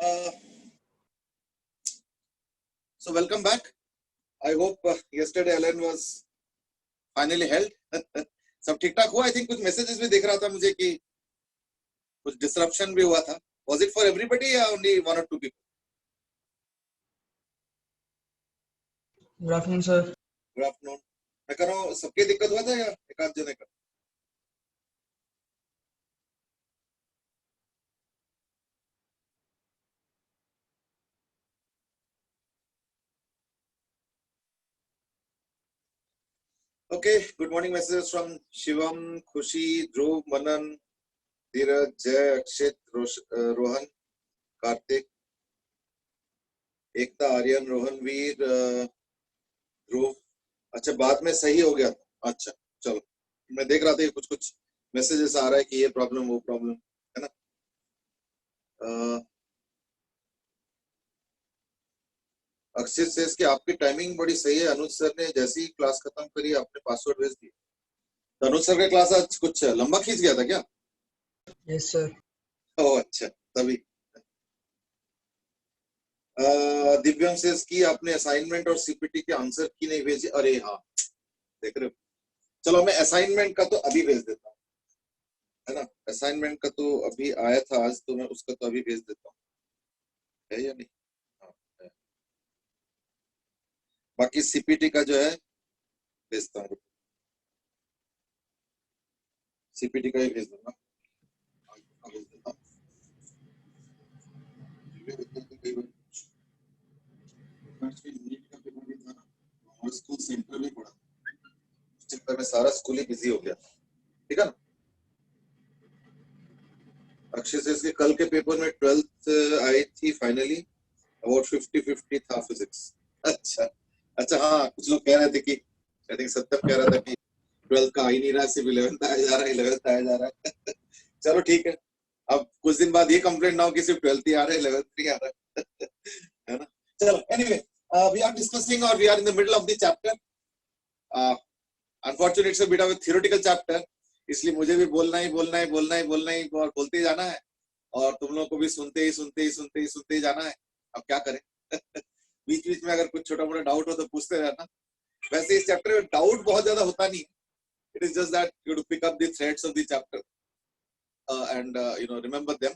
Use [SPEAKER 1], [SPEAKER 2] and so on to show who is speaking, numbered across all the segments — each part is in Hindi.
[SPEAKER 1] Uh, so welcome back. I hope yesterday Ellen was finally held. सब ठीक ठाक हुआ. I think कुछ messages भी देख रहा था मुझे कि कुछ disruption भी हुआ था. Was it for everybody या only one or two people?
[SPEAKER 2] Good afternoon, sir.
[SPEAKER 1] Good afternoon. मैं कह रहा हूँ सबके दिक्कत हुआ था या एक आध जने का? Okay. Good morning. Messages from Shivam, Khushi, Dhruv, Manan, Dheeraj, Jay, Akshit, Rohan, Karthik, एकता, आर्यन, रोहन वीर, ध्रुव. अच्छा बाद में सही हो गया. अच्छा चलो, मैं देख रहा था कुछ कुछ मैसेजेस आ रहा है कि ये प्रॉब्लम वो प्रॉब्लम है ना. अक्षित से कि आपकी टाइमिंग बड़ी सही है. अनुज सर ने जैसे ही क्लास खत्म करी आपने पासवर्ड भेज दिया. तो अनुज सर का क्लास आज कुछ लंबा खींच गया था क्या?
[SPEAKER 2] Yes, sir.
[SPEAKER 1] ओह अच्छा, तभी. दिव्यांग से कि आपने असाइनमेंट और सीपीटी के आंसर की नहीं भेजी. अरे हाँ, देख रहे हो. चलो मैं असाइनमेंट का तो अभी भेज देता हूँ, है ना. असाइनमेंट का तो अभी आया था आज, तो मैं उसका तो अभी भेज देता हूँ. है या नहीं? हाँ है. बाकी सीपीटी का जो है भेजता हूँ. सीपीटी का ही भेज दूंगा. भेज देता हूँ. स्कूल सेंटर भी पड़ा, उस चक्कर में सारा स्कूल ही बिजी हो गया. ठीक है ना. अक्षय से इसके कल के पेपर में 12th आई थी फाइनली. अबाउट 50-50 था फिजिक्स. अच्छा अच्छा. हाँ कुछ लोग कह रहे थे कि आई थिंक सत्यम कह रहा था कि 12th का आ ही नहीं रहा, सिर्फ 11th आया जा रहा है, 11th आया जा रहा है. चलो ठीक है. अब कुछ दिन बाद ये कंप्लेंट ना हो कि सिर्फ 12th ही आ रहा है, 11th नहीं आ रहा है ना. चलो एनीवे, वी आर डिस्कसिंग और we are in the middle of the chapter. Unfortunately it's a bit of a theoretical chapter, इसलिए मुझे भी बोलना ही और बोलते ही जाना है, और तुम लोगों को भी सुनते ही जाना है. अब क्या करें. बीच बीच में अगर कुछ छोटा मोटा डाउट हो तो पूछते रहना. वैसे इस चैप्टर में डाउट बहुत ज्यादा होता नहीं. It is just that you to pick up the threads of the chapter and you know remember them,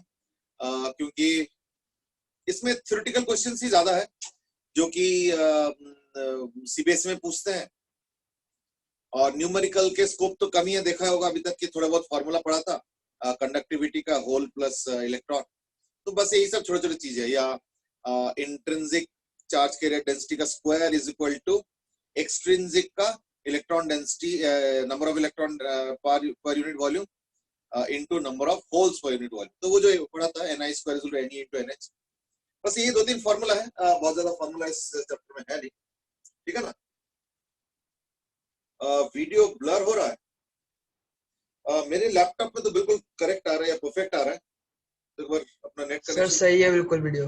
[SPEAKER 1] क्योंकि इसमें थ्योरेटिकल क्वेश्चंस ही ज्यादा है जो कि सीबीएसई में पूछते हैं, और न्यूमेरिकल के स्कोप तो कम ही है. देखा होगा अभी तक कि थोड़ा बहुत फॉर्मूला पढ़ा था कंडक्टिविटी का, होल प्लस इलेक्ट्रॉन. तो बस यही सब छोटे छोटे चीजें. या इंट्रिंसिक चार्ज कैरियर डेंसिटी का square is equal to extrinsic का electron density, number of electron पर unit volume into number of holes पर यूनिट वॉल्यूम. तो वो जो पढ़ा था ni square is equal to ne into nh. बस ये दो तीन फॉर्मूला है. बहुत ज्यादा फॉर्मूला इस चैप्टर में है नहीं. ठीक है ना. वीडियो ब्लर हो रहा है. मेरे लैपटॉप में तो बिल्कुल करेक्ट आ रहा है या परफेक्ट आ रहा है. तो एक बार अपना नेट
[SPEAKER 2] सर
[SPEAKER 1] कनेक्शन.
[SPEAKER 2] सही है बिल्कुल वीडियो.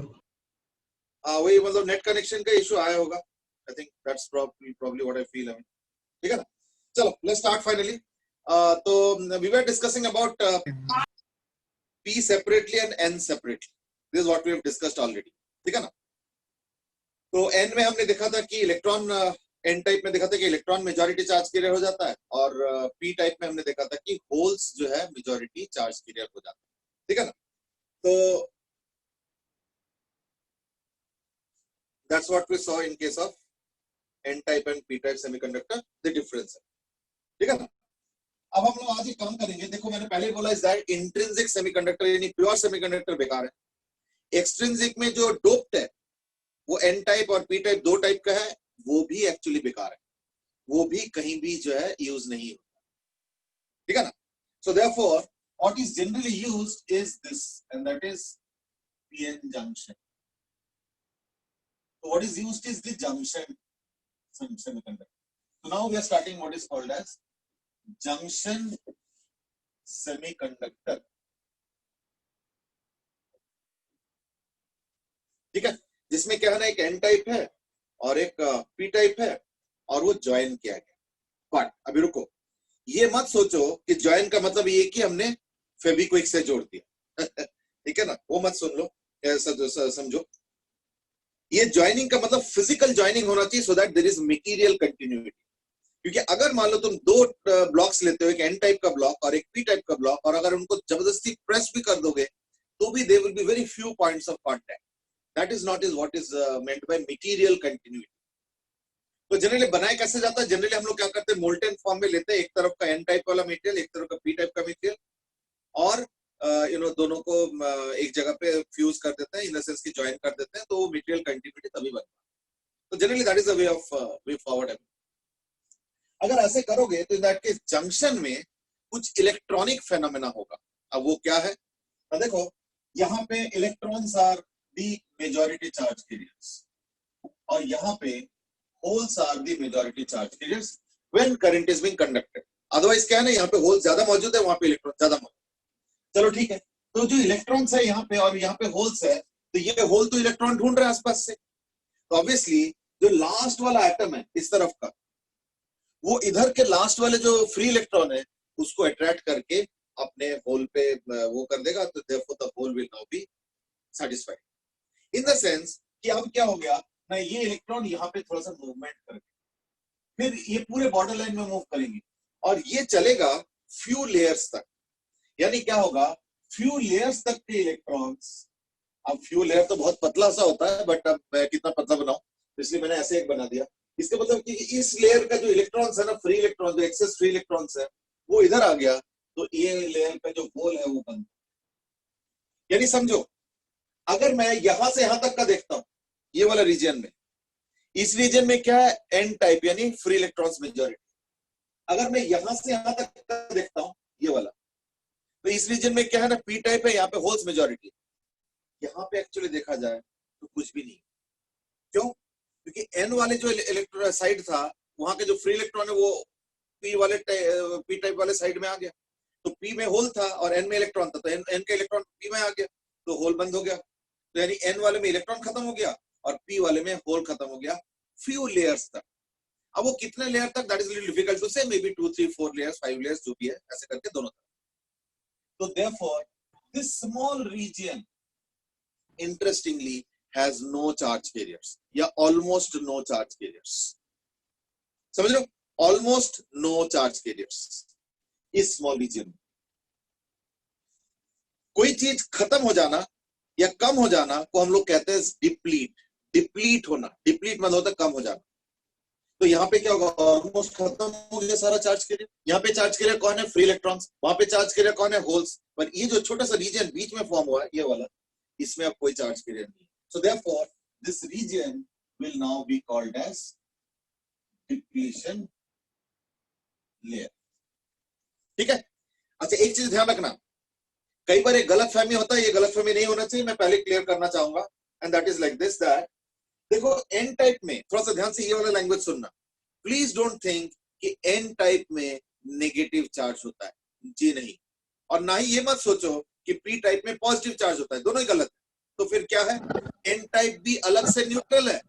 [SPEAKER 1] वही मतलब नेट कनेक्शन का इशू आया होगा. I think that's probably what I feel. ठीक है ना. चलो लेट्स स्टार्ट फाइनली. तो we were discussing about p separately and n separately. This is what we have discussed already. ठीक है ना. तो n में हमने देखा था कि इलेक्ट्रॉन, n टाइप में देखा था कि इलेक्ट्रॉन मेजॉरिटी चार्ज कैरियर हो जाता है, और p टाइप में हमने देखा था कि होल्स जो है मेजॉरिटी चार्ज कैरियर हो जाता है. ठीक है ना. तो that's what we saw in case of n type and p type semiconductor, the difference है. ठीक है ना. अब हम लोग आज एक काम करेंगे. देखो मैंने पहले बोला इज दैट इंट्रिंसिक सेमीकंडक्टर यानी प्योर सेमीकंडक्टर बेकार है. एक्सट्रिंसिक में जो डोप्ड है वो n टाइप और p टाइप दो टाइप का है, वो भी एक्चुअली बेकार है. वो भी कहीं भी जो है यूज नहीं होता. ठीक है ना. So therefore what is generally used is this, and that is pn junction. So what is used is the junction semiconductor. So now we are starting what is called as junction semiconductor. ठीक है. जिसमें क्या है ना, एक n टाइप है और एक p टाइप है, और वो ज्वाइन किया गया. बट अभी रुको, ये मत सोचो कि ज्वाइन का मतलब ये कि हमने फेविक्विक से जोड़ दिया. ठीक है ना. वो मत सुन लो. समझो, ये ज्वाइनिंग का मतलब फिजिकल ज्वाइनिंग होना चाहिए so that there is material continuity. क्योंकि अगर मान लो तुम दो ब्लॉक्स लेते हो, एक एन टाइप का ब्लॉक और एक पी टाइप का ब्लॉक, और अगर उनको जबरदस्ती प्रेस भी कर दोगे तो भी there will be very few points of contact. That is not is what is meant by material continuity. तो जनरली बनाया कैसे जाता है? जनरली हम लोग क्या करते हैं, मोल्टेन फॉर्म में लेते हैं, एक तरफ का एन टाइप वाला मटेरियल, एक तरफ का पी टाइप का मटेरियल, और दोनों को एक जगह पे फ्यूज कर देते हैं, इन द सेंस की ज्वाइन कर देते हैं, तो मटेरियल कंटिन्यूटी तभी बनता है। तो generally that is the way forward. अगर ऐसे करोगे तो इन दैट केस जंक्शन में कुछ इलेक्ट्रॉनिक फेनोमेना होगा। अब वो क्या है? देखो, यहाँ पे electrons are the majority charge carriers और यहाँ पे holes are the majority charge carriers when current is being conducted. Otherwise क्या है ना, यहाँ पे होल ज्यादा मौजूद है, वहां पे इलेक्ट्रॉन ज्यादा मौजूद। चलो ठीक है, तो जो इलेक्ट्रॉन्स है यहाँ पे और यहाँ पे होल्स है, तो ये होल तो इलेक्ट्रॉन ढूंढ रहे हैं आसपास से, तो ऑब्वियसली जो लास्ट वाला एटम है इस तरफ का, वो इधर के लास्ट वाले जो फ्री इलेक्ट्रॉन है उसको अट्रैक्ट करके अपने होल पे वो कर देगा, तो therefore the hole will now be satisfied. In the sense कि अब क्या हो गया ना, ये इलेक्ट्रॉन यहाँ पे थोड़ा सा मूवमेंट करके फिर ये पूरे बॉर्डर लाइन में मूव करेंगे और ये चलेगा फ्यू लेयर्स तक। यानी क्या होगा, फ्यू लेयर्स तक के इलेक्ट्रॉन्स, अब फ्यू लेयर तो बहुत पतला सा होता है, बट अब मैं कितना पतला बनाऊं, इसलिए मैंने ऐसे एक बना दिया। इसका मतलब कि इस लेयर का जो इलेक्ट्रॉन्स है ना, फ्री इलेक्ट्रॉन, जो एक्सेस फ्री इलेक्ट्रॉन्स है, वो इधर आ गया, तो ये लेयर का जो होल है वो बंद। यानी समझो, अगर मैं यहां से यहां तक का देखता हूं, ये वाला रीजन में, इस रीजन में क्या है, एन टाइप यानी फ्री इलेक्ट्रॉन्स मेजॉरिटी। अगर मैं यहां से यहां तक का देखता हूं, ये वाला, तो इस रीजन में क्या है ना, पी टाइप है, यहाँ पे होल्स मेजॉरिटी। यहाँ पे एक्चुअली देखा जाए तो कुछ भी नहीं। क्यों? क्योंकि एन वाले जो इलेक्ट्रॉन साइड था, वहां के जो फ्री इलेक्ट्रॉन है वो पी टाइप वाले साइड में आ गया, तो पी में होल था और एन में इलेक्ट्रॉन था, तो एन का इलेक्ट्रॉन पी में आ गया, तो होल बंद हो गया। तो यानी एन वाले में इलेक्ट्रॉन खत्म हो गया और पी वाले में होल खत्म हो गया, फ्यू लेयर्स तक। अब वो कितने लेयर तक, that is little difficult to say, may be 2 3 4 layers, 5 layers, जो भी है, ऐसे करके दोनों तरफ। तो therefore this small region interestingly has no charge carriers या almost no charge carriers। समझ लो, almost no charge carriers इस small region में। कोई चीज खत्म हो जाना या कम हो जाना को हम लोग कहते हैं डिप्लीट। डिप्लीट होना, डिप्लीट मतलब होता है कम हो जाना। तो यहाँ पे क्या होगा, ऑलमोस्ट खत्म हो गया सारा चार्ज कैरियर। यहाँ पे चार्ज कैरियर कौन है, फ्री इलेक्ट्रॉन्स, वहां पे चार्ज कैरियर कौन है, होल्स। पर ये जो छोटा सा रीजन बीच में फॉर्म हुआ है, ये वाला, इसमें अब कोई चार्ज कैरियर नहीं। So therefore, this region will now be called as depletion layer। ठीक है? अच्छा, एक चीज ध्यान रखना, कई बार एक गलत फहमी होता है, ये गलत फहमी नहीं होना चाहिए, मैं पहले क्लियर करना चाहूंगा, and that is like this, that देखो एन टाइप में, थोड़ा सा ध्यान से ये वाला लैंग्वेज सुनना, प्लीज डोंट थिंक कि एन टाइप में नेगेटिव चार्ज होता है, जी नहीं। और ना ही ये मत सोचो कि पी टाइप में पॉजिटिव चार्ज होता है, दोनों ही गलत है। तो फिर क्या है, एन टाइप भी अलग से न्यूट्रल है,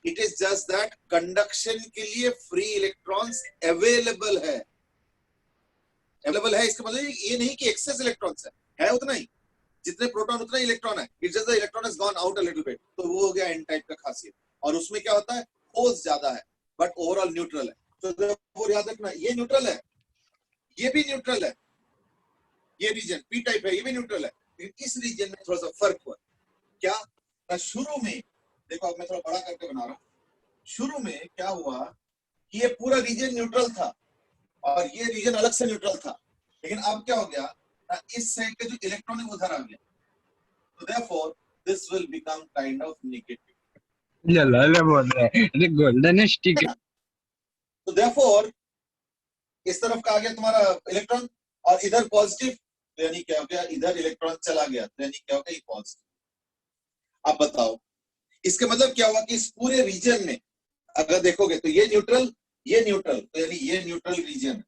[SPEAKER 1] it is just that conduction के लिए फ्री इलेक्ट्रॉन्स अवेलेबल है। अवेलेबल है इसका मतलब ये नहीं कि एक्सेस इलेक्ट्रॉन्स है उतना ही, जितने प्रोटॉन उतना ही इलेक्ट्रॉन है, it's just the electron has gone out a little bit, तो वो हो गया एन टाइप का खासियत। और उसमें क्या होता है, होल्स ज्यादा है बट ओवरऑल न्यूट्रल है। तो वो याद रखना, ये न्यूट्रल है, ये भी न्यूट्रल है, ये रीजन पी टाइप है, ये भी न्यूट्रल है, लेकिन इस रीजन में थोड़ा सा फर्क हुआ। क्या? शुरू में देखो, अब मैं थोड़ा बड़ा करके बना रहा हूं, शुरू में क्या हुआ कि ये पूरा रीजन न्यूट्रल था और ये रीजन अलग से न्यूट्रल था, लेकिन अब क्या हो गया, इस साइड के जो इलेक्ट्रॉन है वो उधर आ गया, तो therefore this will become kind of negative.
[SPEAKER 3] Lala बोल रहा है, अरे गोल्डन स्टिक।
[SPEAKER 1] तो देयरफॉर इस तरफ का आ गया तुम्हारा इलेक्ट्रॉन और इधर पॉजिटिव, तो यानी क्या हो गया, इधर इलेक्ट्रॉन चला गया, तो यानी क्या हो गया, ये पॉजिटिव। आप बताओ इसके मतलब क्या हुआ कि इस पूरे रीजन में अगर देखोगे तो ये न्यूट्रल, तो यानी ये न्यूट्रल रीजन है,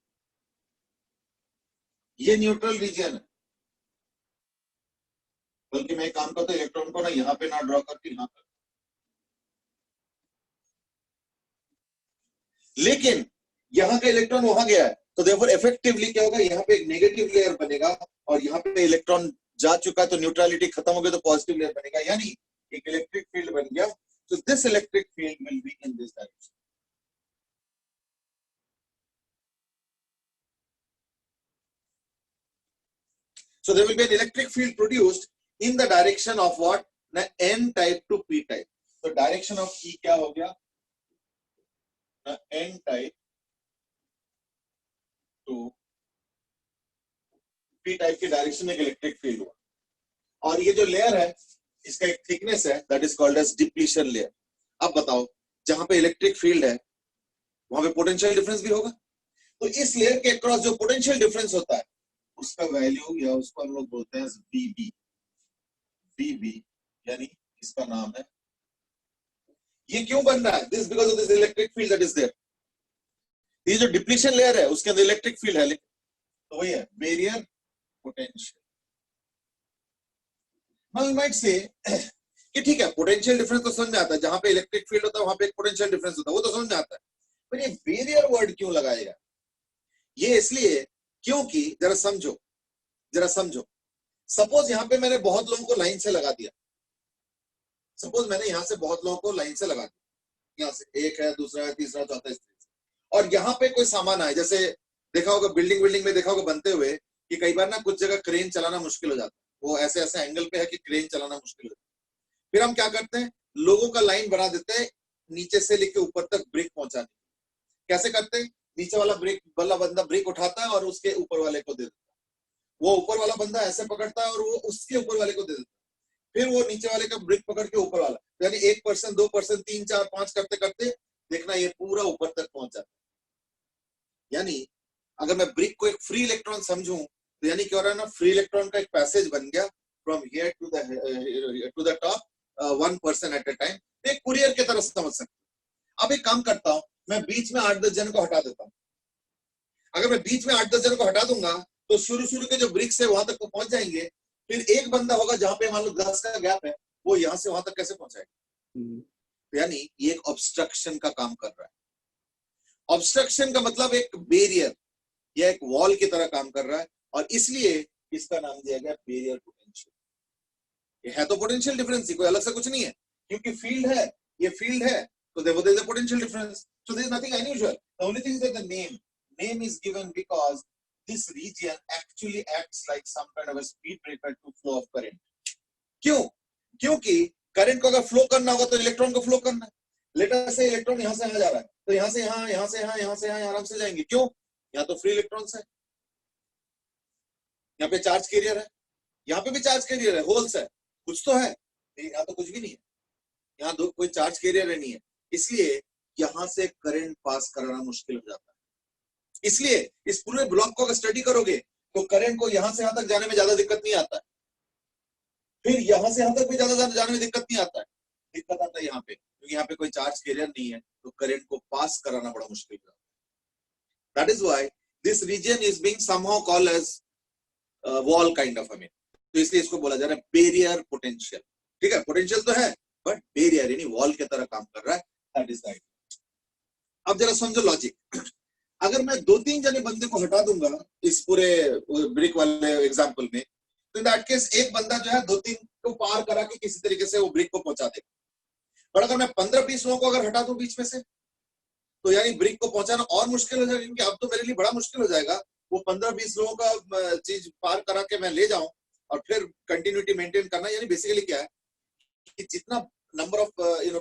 [SPEAKER 1] ये न्यूट्रल रीजन है। बल्कि मैं काम करता हूं, इलेक्ट्रॉन को ना यहाँ पे ना ड्रॉ करके यहाँ पर, लेकिन यहाँ का इलेक्ट्रॉन वहां गया है, तो देयरफॉर इफेक्टिवली क्या होगा, यहाँ पे एक नेगेटिव लेयर बनेगा और यहाँ पे इलेक्ट्रॉन जा चुका है तो न्यूट्रलिटी खत्म हो गई तो पॉजिटिव लेयर बनेगा, यानी एक इलेक्ट्रिक फील्ड बन गया. So this electric field will be in this direction. So there will be an electric field produced in the direction of what? Na N type to P type. So direction of E क्या हो गया? Na N type to P type के डायरेक्शन में इलेक्ट्रिक फील्ड हुआ. और ये जो लेयर है इसका एक थिकनेस है, that is called as depletion layer. अब बताओ, जहां पे इलेक्ट्रिक फील्ड है वहां पे पोटेंशियल डिफरेंस भी होगा. तो इस लेयर के अक्रॉस जो पोटेंशियल डिफरेंस होता है उसका वैल्यू या उसको हम लोग बोलते हैं VB. VB यानी इसका नाम है. ये क्यों बन रहा है? This because of this electric field that is there. ये जो डिप्लीशन लेयर है उसके अंदर इलेक्ट्रिक फील्ड है, तो वही है barrier potential. Now you might से कि ठीक है, पोटेंशियल डिफरेंस तो समझ में आता है, जहां पे इलेक्ट्रिक फील्ड होता है वहां पे एक पोटेंशियल डिफरेंस होता है, वो तो समझ में आता है. पर ये बैरियर वर्ड क्यों लगाएगा? ये इसलिए क्योंकि जरा समझो. सपोज यहां पे मैंने बहुत लोगों को लाइन से लगा दिया. सपोज मैंने यहां से बहुत लोगों को लाइन से लगा दिया, यहां से एक है, दूसरा है, तीसरा, चौथा, इस तरीके से. और यहाँ पे कोई सामान आए, जैसे देखा होगा बिल्डिंग में देखा होगा बनते हुए कि कई बार ना कुछ जगह क्रेन चलाना मुश्किल हो जाता है. वो ऐसे एंगल पे है कि क्रेन चलाना मुश्किल हो जाता है. फिर हम क्या करते हैं, लोगों का लाइन बना देते हैं नीचे से लेके ऊपर तक ब्रिक पहुंचाने. कैसे करते हैं? नीचे वाला बंदा ब्रिक उठाता है और उसके ऊपर वाले को दे देता है. वो ऊपर वाला बंदा ऐसे पकड़ता है और वो उसके ऊपर वाले को दे देता है. फिर वो नीचे वाले का ब्रिक पकड़ के ऊपर वाला, यानी 1%, 2%, 3, 4, 5 करते करते देखना ये पूरा ऊपर तक पहुंच जाता है. यानी अगर मैं ब्रिक को एक फ्री इलेक्ट्रॉन समझूं तो यानी क्या हो रहा है ना, फ्री इलेक्ट्रॉन का एक पैसेज बन गया from here to the top 1% at a time. एक कुरियर की तरह समझ सकते. अब एक काम करता हूं, मैं बीच में 8-10 जन को हटा देता हूं. अगर मैं बीच में 8-10 जन को हटा दूंगा तो शुरू के जो ब्रिक्स है वहां तक तो पहुंच जाएंगे. फिर एक बंदा होगा जहां पे मान लो 10 का गैप है, वो यहां से वहां तक कैसे पहुंचाएगा? यानी ये एक ऑब्स्ट्रक्शन का काम कर रहा है. ऑब्स्ट्रक्शन का मतलब एक बैरियर या एक वॉल की तरह काम कर रहा है, और इसलिए इसका नाम दिया गया बैरियर पोटेंशियल. ये है तो पोटेंशियल डिफरेंस ही, कोई अलग से कुछ नहीं है, क्योंकि फील्ड है, ये फील्ड है, तो there is a potential difference. So there is nothing unusual. The only thing is that the name is given because this region actually acts like some kind of a speed breaker to flow of current. क्यों? क्योंकि करंट को अगर फ्लो करना होगा तो इलेक्ट्रॉन को फ्लो करना है. लेटर से इलेक्ट्रॉन यहां से यहां जा रहा है, तो यहां से यहां, यहां से यहां, यहां से यहां आराम से जाएंगे. क्यों? यहाँ तो फ्री इलेक्ट्रॉन्स है, यहाँ पे चार्ज कैरियर है, यहाँ पे भी चार्ज कैरियर है, होल्स है, कुछ तो है. यहाँ तो कुछ भी नहीं है, यहाँ कोई चार्ज कैरियर नहीं है. इसलिए यहां से करंट पास कराना मुश्किल हो जाता है. इसलिए इस पूरे ब्लॉक को अगर स्टडी करोगे तो करंट को यहां से यहां तक जाने में ज्यादा दिक्कत नहीं आता है. फिर यहां से यहां तक भी ज्यादा जाने में दिक्कत नहीं आता है. दिक्कत आता है यहाँ पे, क्योंकि यहाँ पे कोई चार्ज कैरियर नहीं है, तो करंट को पास कराना बड़ा मुश्किल हो जाता है. That is why this region is being somehow called as wall kind of. तो इसलिए इसको बोला जा रहा है बैरियर पोटेंशियल. ठीक है, पोटेंशियल तो है बट बैरियर यानी वॉल की तरह काम कर रहा है. That is right. अब जरा समझो लॉजिक. अगर मैं 2-3 जने बंदे को हटा दूंगा इस पूरे ब्रिक वाले एग्जांपल में, तो इन दैट केस एक बंदा जो है 2-3 को पार करा के किसी तरीके से वो ब्रिक को पहुंचा देगा. पर अगर मैं 15-20 लोगों को अगर हटा दूं बीच में से, तो यानी ब्रिक को पहुंचाना और मुश्किल हो जाएगा, क्योंकि अब तो मेरे लिए बड़ा मुश्किल हो जाएगा वो 15-20 लोगों का चीज पार करा के मैं ले जाऊं और फिर कंटिन्यूटी मेंटेन करना. यानी बेसिकली क्या है कि जितना नंबर ऑफ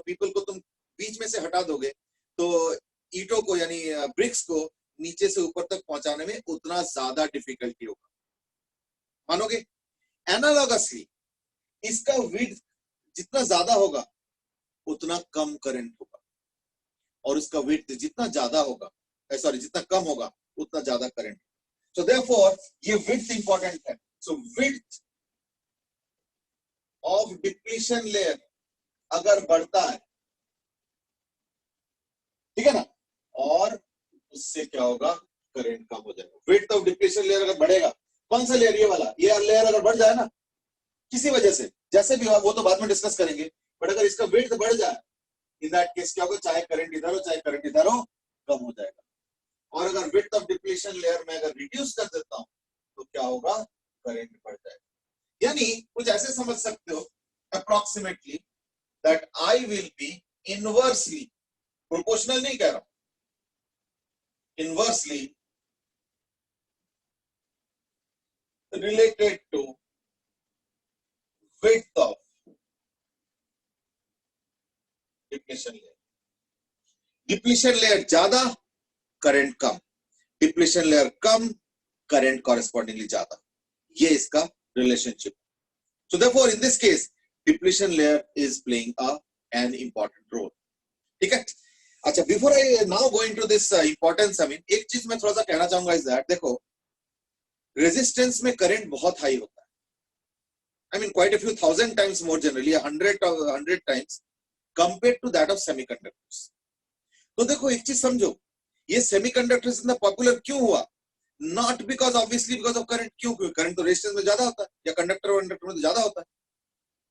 [SPEAKER 1] पीपल को तुम बीच में से हटा दोगे तो ईंटों को यानी ब्रिक्स को नीचे से ऊपर तक पहुंचाने में उतना ज्यादा डिफिकल्टी होगा. मानोगे? एनालॉगसली इसका विड्थ जितना ज्यादा होगा उतना कम करंट होगा, और इसका विड्थ जितना ज्यादा होगा, जितना कम होगा उतना ज्यादा करंट. सो देयरफॉर ये विड्थ इंपॉर्टेंट है. सो विड्थ ऑफ डिप्लीशन लेयर अगर बढ़ता है, ठीक है ना, और उससे क्या होगा, करंट कम हो जाएगा. विड्थ ऑफ डिप्लीशन लेयर अगर बढ़ेगा, कौन सा लेयर, ये वाला, ये लेयर अगर बढ़ जाए ना किसी वजह से, जैसे भी हो वो तो बाद में डिस्कस करेंगे, बट अगर इसका विड्थ बढ़ जाए, इन दैट केस क्या होगा, चाहे करंट इधर हो चाहे करंट इधर हो, कम हो जाएगा. और अगर विड्थ ऑफ डिप्लीशन लेयर में अगर रिड्यूस कर देता हूं तो क्या होगा, करंट बढ़ जाएगा. यानी कुछ ऐसे समझ सकते हो approximately that I will be inversely, proportional नहीं कह रहा हूं, inversely related to width of depletion layer. Depletion layer ज्यादा, करंट कम, डिप्लीशन लेयर कम, करंट कॉरेस्पॉन्डिंगली ज्यादा, ये इसका relationship. So therefore in this case depletion layer is playing an important role. ठीक है. अच्छा, before I now go into this importance, I mean एक चीज मैं थोड़ा सा कहना चाहूंगा is that देखो रेजिस्टेंस में करंट बहुत हाई होता है. I mean quite a few thousand times more, generally 100 times compared to that of semiconductors. तो देखो एक चीज समझो, ये सेमीकंडक्टर्स इतना पॉपुलर क्यों हुआ? Not because obviously because of current. क्यों? करंट तो रेजिस्टेंस में ज्यादा होता है या कंडक्टर में तो ज्यादा होता है.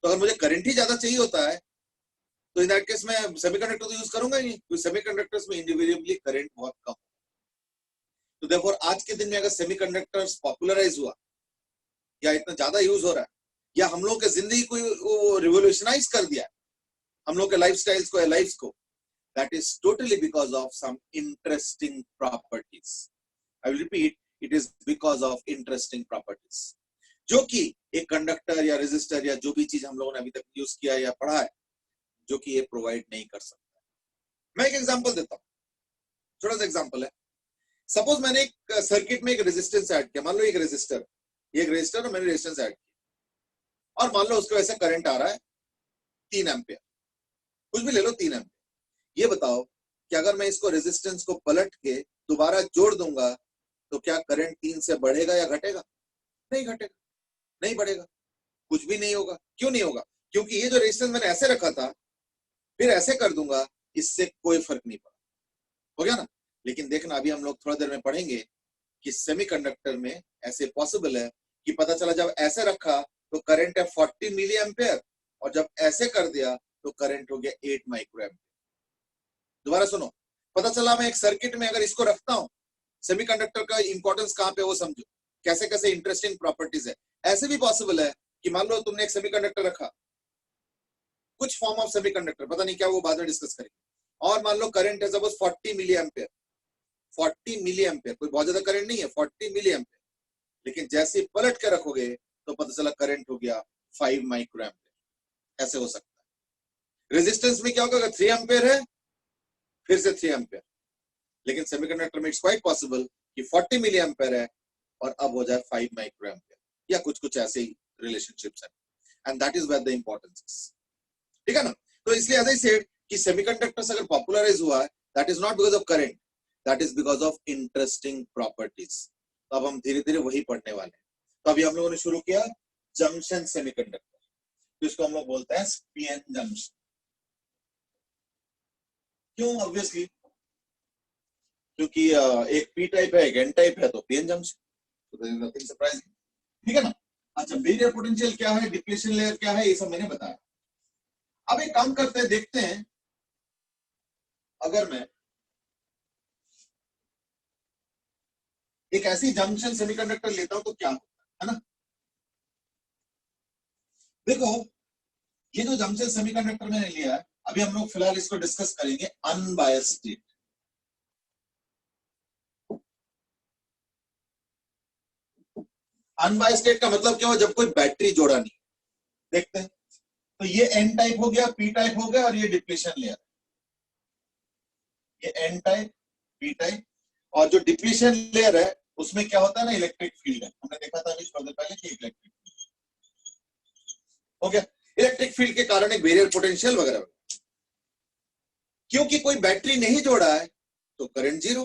[SPEAKER 1] तो अगर मुझे करंट ही ज्यादा चाहिए होता है तो इन दैट केस मैं सेमीकंडक्टर तो यूज करूंगा ही नहीं, क्योंकि सेमीकंडक्टर्स में इंडिविजुअली करंट बहुत कम. तो देयरफॉर आज के दिन में अगर सेमीकंडक्टर्स पॉपुलराइज हुआ या इतना ज्यादा यूज हो रहा है या हम लोगों के जिंदगी को रिवोल्यूशनाइज कर दिया, हम लोग के लाइफस्टाइल्स को या लाइफ्स को, that is totally because of some interesting properties. I will repeat, it is because of interesting properties, जो कि एक कंडक्टर या रेजिस्टर या जो भी चीज हम लोगों ने अभी तक यूज किया या पढ़ा है, जो कि ये प्रोवाइड नहीं कर सकता. मैं एक एग्जांपल देता हूं, छोटा सा एग्जांपल है. सपोज मैंने एक सर्किट में एक रेजिस्टेंस ऐड किया, मान लो एक रेजिस्टर और मैंने रेजिस्टेंस ऐड किया, और मान लो उसके वजह से करंट आ रहा है 3 एम्पियर, कुछ भी ले लो 3 एम्पियर. ये बताओ कि अगर मैं इसको रेजिस्टेंस को पलट के दोबारा जोड़ दूंगा तो क्या करंट 3 से बढ़ेगा या घटेगा? नहीं घटेगा, नहीं बढ़ेगा, कुछ भी नहीं होगा. क्यों नहीं होगा? क्योंकि ये जो रेजिस्टेंस मैंने ऐसे रखा था, फिर ऐसे कर दूंगा, इससे कोई फर्क नहीं पड़ा. हो गया ना? लेकिन देखना, अभी हम लोग थोड़ा देर में पढ़ेंगे कि सेमीकंडक्टर में ऐसे पॉसिबल है कि पता चला जब ऐसे रखा तो करंट है 40 मिली एम्पियर, और जब ऐसे कर दिया तो करंट हो गया 8 माइक्रो एम्पियर. दोबारा सुनो, पता चला मैं एक सर्किट में अगर इसको रखता हूं, सेमीकंडक्टर का इंपॉर्टेंस कहां पे वो समझो, कैसे कैसे इंटरेस्टिंग प्रॉपर्टीज है. ऐसे भी पॉसिबल है कि मान लो तुमने एक सेमीकंडक्टर रखा, कुछ फॉर्म ऑफ सेमीकंडक्टर, पता नहीं क्या, वो बाद में डिस्कस करेंगे, और मान लो करंट है suppose 40 milli ampere. 40 milli ampere कोई बहुत ज्यादा करंट नहीं है, 40 मिली एम्पियर, लेकिन जैसे ही पलट के रखोगे तो पता चला करंट हो गया 5 माइक्रो एम्पियर. ऐसे हो सकता है. रेजिस्टेंस में क्या होगा? अगर 3 एम्पियर है फिर से 3 एम्पियर, लेकिन सेमीकंडक्टर में इट्स क्वाइट पॉसिबल कि 40 मिली एम्पियर है और अब हो जाए 5 माइक्रो एम्पियर, या कुछ ऐसे ही रिलेशनशिप्स है. And that is where the importance is. ठीक है ना? तो इसलिए एज आई सेड कि सेमीकंडक्टर्स अगर पॉपुलराइज हुआ है, that is not because of current, that is because of interesting properties. तो अब हम धीरे धीरे वही पढ़ने वाले हैं. तो अभी हम लोगों ने शुरू किया जंक्शन सेमीकंडक्टर, तो इसको हम लोग बोलते हैं पीएन जंक्शन. क्यों? ऑब्वियसली क्योंकि एक पी टाइप है, एक एन टाइप है, तो पीएन जंक्शन, तो नथिंग सरप्राइजिंग. ठीक है ना? अच्छा, बैरियर पोटेंशियल क्या है, डिप्लीशन लेयर क्या है, ये सब मैंने बताया. अब एक काम करते हैं, देखते हैं अगर मैं एक ऐसी जंक्शन सेमीकंडक्टर लेता हूं तो क्या होता है ना? देखो, ये जो जंक्शन सेमीकंडक्टर मैंने लिया है, अभी हम लोग फिलहाल इसको डिस्कस करेंगे अनबायस्ड स्टेट. अनबायस्ड स्टेट का मतलब क्या हो? जब कोई बैटरी जोड़ा नहीं. देखते हैं, तो ये एन टाइप हो गया, पी टाइप हो गया, और ये डिप्लीशन लेयर. ये एन टाइप, पी टाइप, और जो डिप्लीशन लेयर है उसमें क्या होता है ना, इलेक्ट्रिक फील्ड है. हमने देखा था अभी थोड़ी देर पहले कि इलेक्ट्रिक फील्ड हो गया. इलेक्ट्रिक फील्ड के कारण एक बैरियर पोटेंशियल वगैरह. क्योंकि कोई बैटरी नहीं जोड़ा है तो करंट जीरो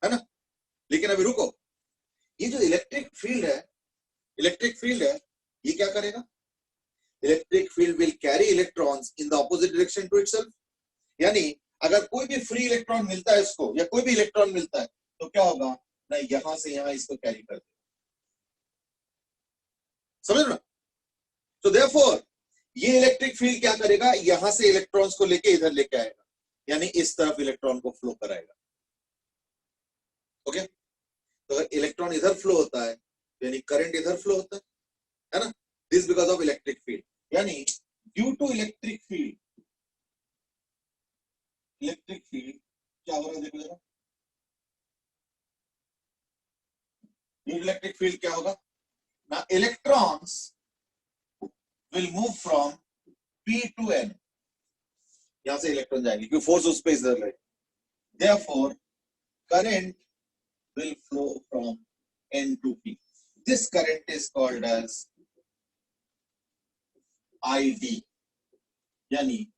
[SPEAKER 1] है ना. लेकिन अभी रुको, ये जो इलेक्ट्रिक फील्ड है, ये क्या करेगा? Electric field will carry electrons in the opposite direction to itself. यानी अगर कोई भी फ्री इलेक्ट्रॉन मिलता है इसको, या कोई भी इलेक्ट्रॉन मिलता है, तो क्या होगा ना, यहां से यहां इसको कैरी कर देगा. समझ ना? तो देयरफॉर ये इलेक्ट्रिक फील्ड क्या करेगा, यहां से इलेक्ट्रॉन्स को लेके इधर लेके आएगा, यानी इस तरफ इलेक्ट्रॉन को फ्लो कराएगा. ओके, तो अगर इलेक्ट्रॉन इधर फ्लो होता है यानी करंट इधर फ्लो होता है ना, this because of electric field, यानी due to electric field, electric field क्या हो रहा है देखो जरा, ड्यू टू इलेक्ट्रिक फील्ड क्या होगा ना, electrons will move from P to N, यहां से इलेक्ट्रॉन जाएंगे क्योंकि फोर्स उस पे इधर है, therefore current will flow from N to P. This current is called as ID, यानी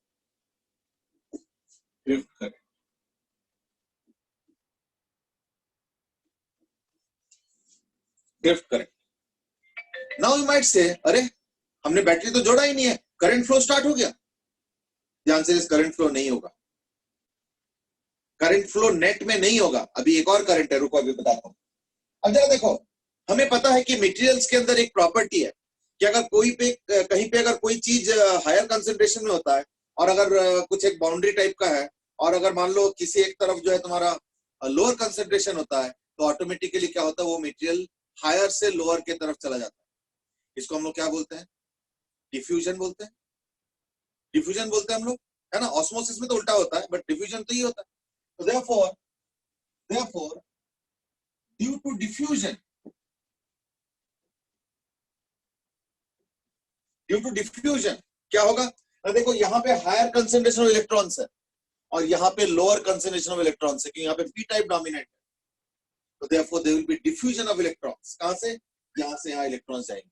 [SPEAKER 1] drift current. Drift current. Now you might say, अरे हमने बैटरी तो जोड़ा ही नहीं है, करंट फ्लो स्टार्ट हो गया। ध्यान से, करंट फ्लो नहीं होगा, करंट फ्लो नेट में नहीं होगा। अभी एक और करंट है, रुको अभी बताता हूं। अब जरा देखो, हमें पता है कि मटेरियल्स के अंदर एक प्रॉपर्टी है कि अगर कोई पे कहीं पे अगर कोई चीज हायर कंसंट्रेशन में होता है और अगर कुछ एक बाउंड्री टाइप का है और अगर मान लो किसी एक तरफ जो है तुम्हारा लोअर कंसंट्रेशन होता है तो ऑटोमेटिकली क्या होता है, वो मटेरियल हायर से लोअर के तरफ चला जाता है। इसको हम लोग क्या बोलते हैं, डिफ्यूजन बोलते हैं। डिफ्यूजन बोलते हैं हम लोग, है ना। ऑस्मोसिस में तो उल्टा होता है, बट डिफ्यूजन तो ये होता है। तो therefore due to diffusion, क्या होगा, देखो यहाँ पे हायर कंसेंट्रेशन ऑफ इलेक्ट्रॉन्स है और यहाँ पे लोअर कंसेंट्रेशन ऑफ इलेक्ट्रॉन्स है, क्योंकि यहाँ पे पी टाइप डोमिनेंट है। तो therefore there will be diffusion of electrons। कहां से, यहां से यहाँ इलेक्ट्रॉन्स जाएंगे।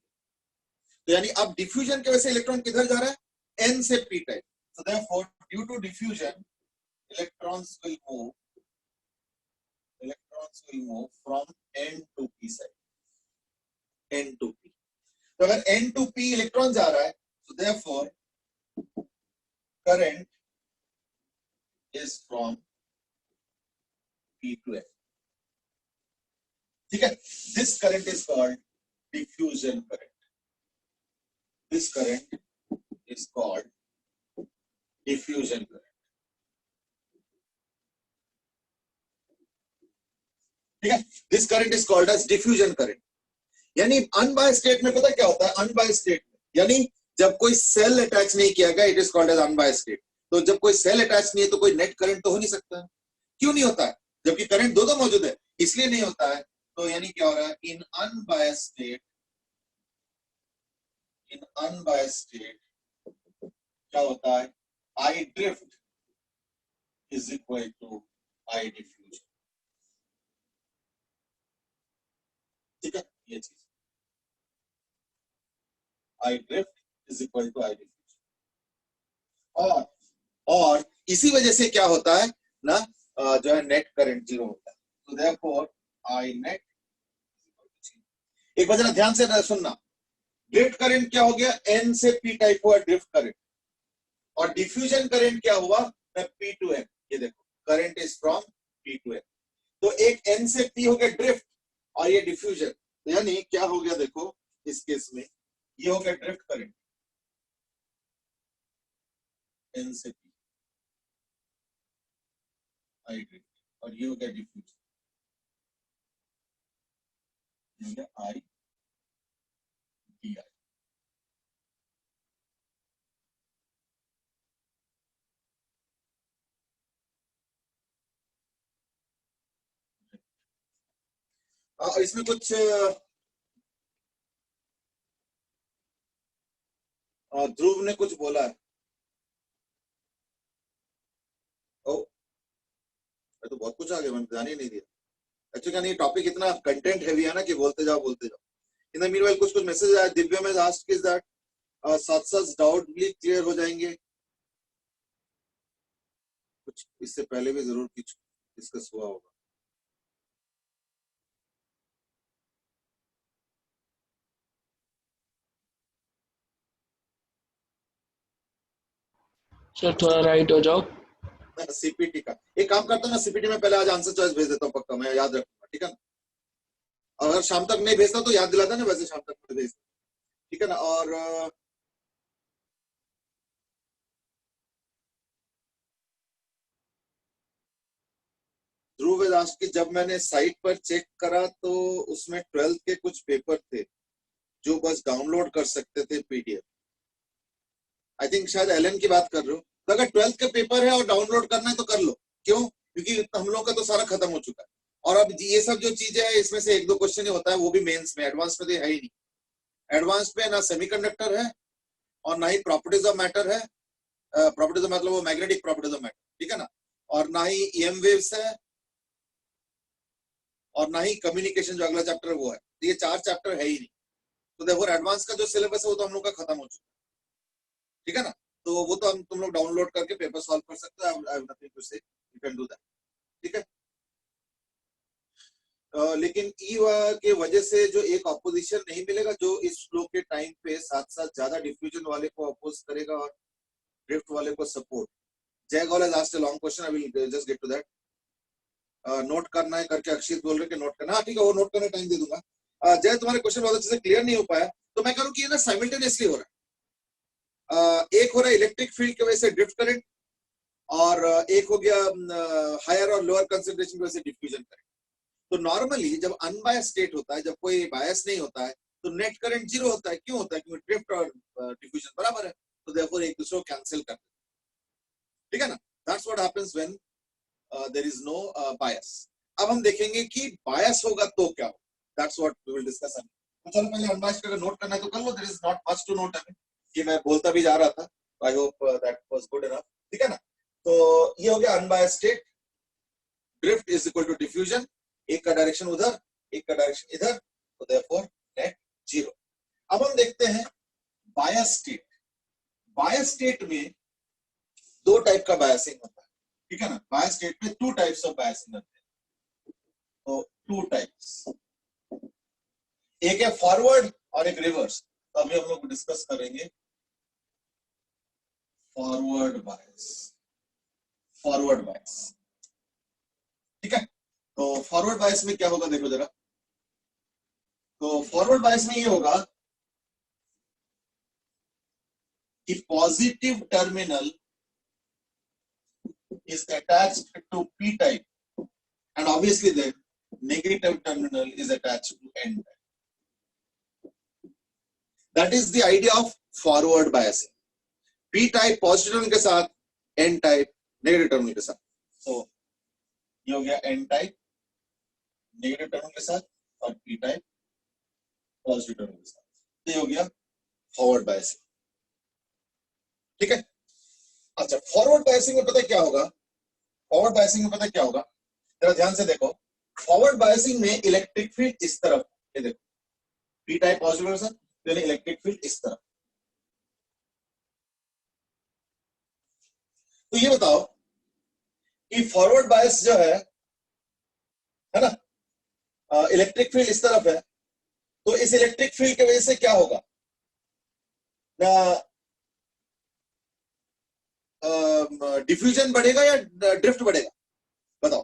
[SPEAKER 1] तो यानी अब डिफ्यूजन की वजह से इलेक्ट्रॉन किधर जा रहा है, n से p type. So therefore due to diffusion electrons will move from n to p side, n to p। तो अगर n to p इलेक्ट्रॉन जा रहा है तो therefore current is from p to n। ठीक है, this current is called diffusion current। This current is called diffusion current। ठीक है, this current is called as diffusion current। यानी अनबायस्ड स्टेट में पता क्या होता है, अनबायस्ड स्टेट यानी जब कोई सेल अटैच नहीं किया गया, it is called as unbiased state. तो जब कोई सेल अटैच नहीं है तो कोई नेट करंट तो हो नहीं सकता। क्यों नहीं होता है, जबकि करंट दो मौजूद है, इसलिए नहीं होता है। तो यानी क्या हो रहा है, इन अनबायस्ड स्टेट क्या होता है, I drift is equal to I diffusion. ठीक है, ये चीज I drift is equal to I diffusion. और इसी वजह से क्या होता है ना, जो है नेट करंट जीरो होता है। तो देयरफॉर आई नेट, एक बार जरा ध्यान से सुनना, ड्रिफ्ट करंट क्या हो गया, एन से पी टाइप हुआ ड्रिफ्ट करंट, और डिफ्यूजन करंट क्या हुआ, पी टू एन। ये देखो, current is from P to N. तो एक एन से पी हो गया ड्रिफ्ट और ये डिफ्यूजन। तो यानी क्या हो गया, देखो इस केस में ये हो गया ड्रिफ्ट करंट एन से पी, आई ड्रिफ्ट, और ये हो गया डिफ्यूजन, आई डी आई। इसमें कुछ ध्रुव ने कुछ बोला है। ओ, तो बहुत कुछ आ गया, मैंने ध्यान ही नहीं दिया। एक्चुअली क्या नहीं, टॉपिक इतना कंटेंट हैवी है ना कि बोलते जाओ बोलते जाओ। इन द मीनवाइल कुछ मैसेज आया। दिव्या में आस्क्ड इज दैट साथ डाउट भी क्लियर हो जाएंगे। कुछ इससे पहले भी जरूर कुछ डिस्कस हुआ होगा।
[SPEAKER 2] सर थोड़ा राइट हो जाओ।
[SPEAKER 1] सीपीटी का एक काम करता हूँ ना, सीपीटी में पहले आज आंसर चॉइस भेज देता हूँ, पक्का मैं याद रखूंगा, ठीक है ना। अगर शाम तक नहीं भेजता तो याद दिलाता ना, वैसे शाम तक भेज, ठीक है ना। और ध्रुव दास की जब मैंने साइट पर चेक करा तो उसमें 12th के कुछ पेपर थे जो बस डाउनलोड कर सकते थे पीडीएफ। आई थिंक शायद एलन की बात कर रहे हो। तो अगर 12th का पेपर है और डाउनलोड करना है तो कर लो। क्यों? क्योंकि हम लोग का तो सारा खत्म हो चुका है और अब ये सब जो चीजें है इसमें से 1-2 क्वेश्चन ही होता है, वो भी मेंस में। एडवांस में तो है ही नहीं। एडवांस पे ना सेमीकंडक्टर है और ना ही प्रॉपर्टीज ऑफ मैटर है। प्रॉपर्टीज ऑफ मतलब वो मैग्नेटिक प्रॉपर्टीज ऑफ मैटर, ठीक है ना, और ना ही ईएम वेव्स है और ना ही कम्युनिकेशन जो अगला चैप्टर है वो है। तो ये 4 चैप्टर है ही नहीं। तो देखो एडवांस का जो सिलेबस है वो तो हम लोग का खत्म हो चुका है, ठीक है ना। तो वो तो हम तुम लोग डाउनलोड करके पेपर सॉल्व कर सकते हो। आई हैव नथिंग टू से, यू कैन डू दैट, ठीक है। लेकिन ई के वजह से जो एक ऑपोजिशन नहीं मिलेगा जो इस फ्लो के टाइम पे साथ साथ ज्यादा डिफ्यूजन वाले को अपोज करेगा और ड्रिफ्ट वाले को support. Jai Goel has asked a long question, I will just get to that. Note करना है करके अक्षित बोल रहे कि नोट करना। हाँ ठीक है, वो नोट करने टाइम दे दूंगा। जय तुम्हारे क्वेश्चन बहुत अच्छे से क्लियर नहीं हो पाया तो मैं करूँ कि ये ना साइमल्टेनियसली हो रहा है। एक हो रहा है इलेक्ट्रिक फील्ड की वजह से ड्रिफ्ट करंट और एक हो गया हायर और लोअर कंसंट्रेशन की वजह से डिफ्यूजन करंट। तो नॉर्मली जब अनबायस स्टेट होता है, जब कोई बायस नहीं होता है तो नेट करंट 0 होता है। क्यों होता है? क्योंकि ड्रिफ्ट और डिफ्यूजन बराबर है, तो देयरफॉर एक दूसरे को कैंसिल करते हैं, ठीक है ना। That's what happens when there is no bias. अब हम देखेंगे कि बायस होगा तो क्या हो। That's what we will discuss. तो चलो पहले अनबायस का नोट करना है तो कर लो। There is not much to note. ये मैं बोलता भी जा रहा था। I hope that was good enough, ठीक है ना। तो ये हो गया unbias state. Drift is equal to diffusion. एक का डायरेक्शन उधर, एक का डायरेक्शन इधर, तो देयरफॉर नेट 0। अब हम देखते हैं बायस स्टेट। बायस स्टेट में 2 टाइप का बायसिंग होता है, ठीक है ना। बायस स्टेट में 2 टाइप्स ऑफ बायसिंग होते हैं। तो 2 टाइप्स, एक है फॉरवर्ड और एक रिवर्स। तो अभी हम लोग डिस्कस करेंगे फॉरवर्ड बायस। फॉरवर्ड बायस, ठीक है। तो फॉरवर्ड बायस में क्या होगा देखो जरा। तो फॉरवर्ड बायस में ये होगा कि positive terminal is attached to p type and obviously the negative terminal is attached to n type. That is the idea of forward biasing. p type positive terminal के साथ, n type negative terminal के साथ। so ये हो गया n type negative terminal के साथ और p type positive terminal के साथ। तो ये हो गया forward biasing, ठीक है। अच्छा, फॉरवर्ड बायसिंग में पता क्या होगा? फॉरवर्ड बायसिंग में पता क्या होगा, जरा ध्यान से देखो। फॉरवर्ड बायसिंग में इलेक्ट्रिक फील्ड इस तरफ, ये देखो पी टाइप पॉजिटिव है सर, तो इलेक्ट्रिक फील्ड इस तरफ। तो ये बताओ कि फॉरवर्ड बायस जो है ना, इलेक्ट्रिक फील्ड इस तरफ है, तो इस इलेक्ट्रिक फील्ड की वजह से क्या होगा ना, डिफ्यूजन बढ़ेगा या ड्रिफ्ट बढ़ेगा? बताओ।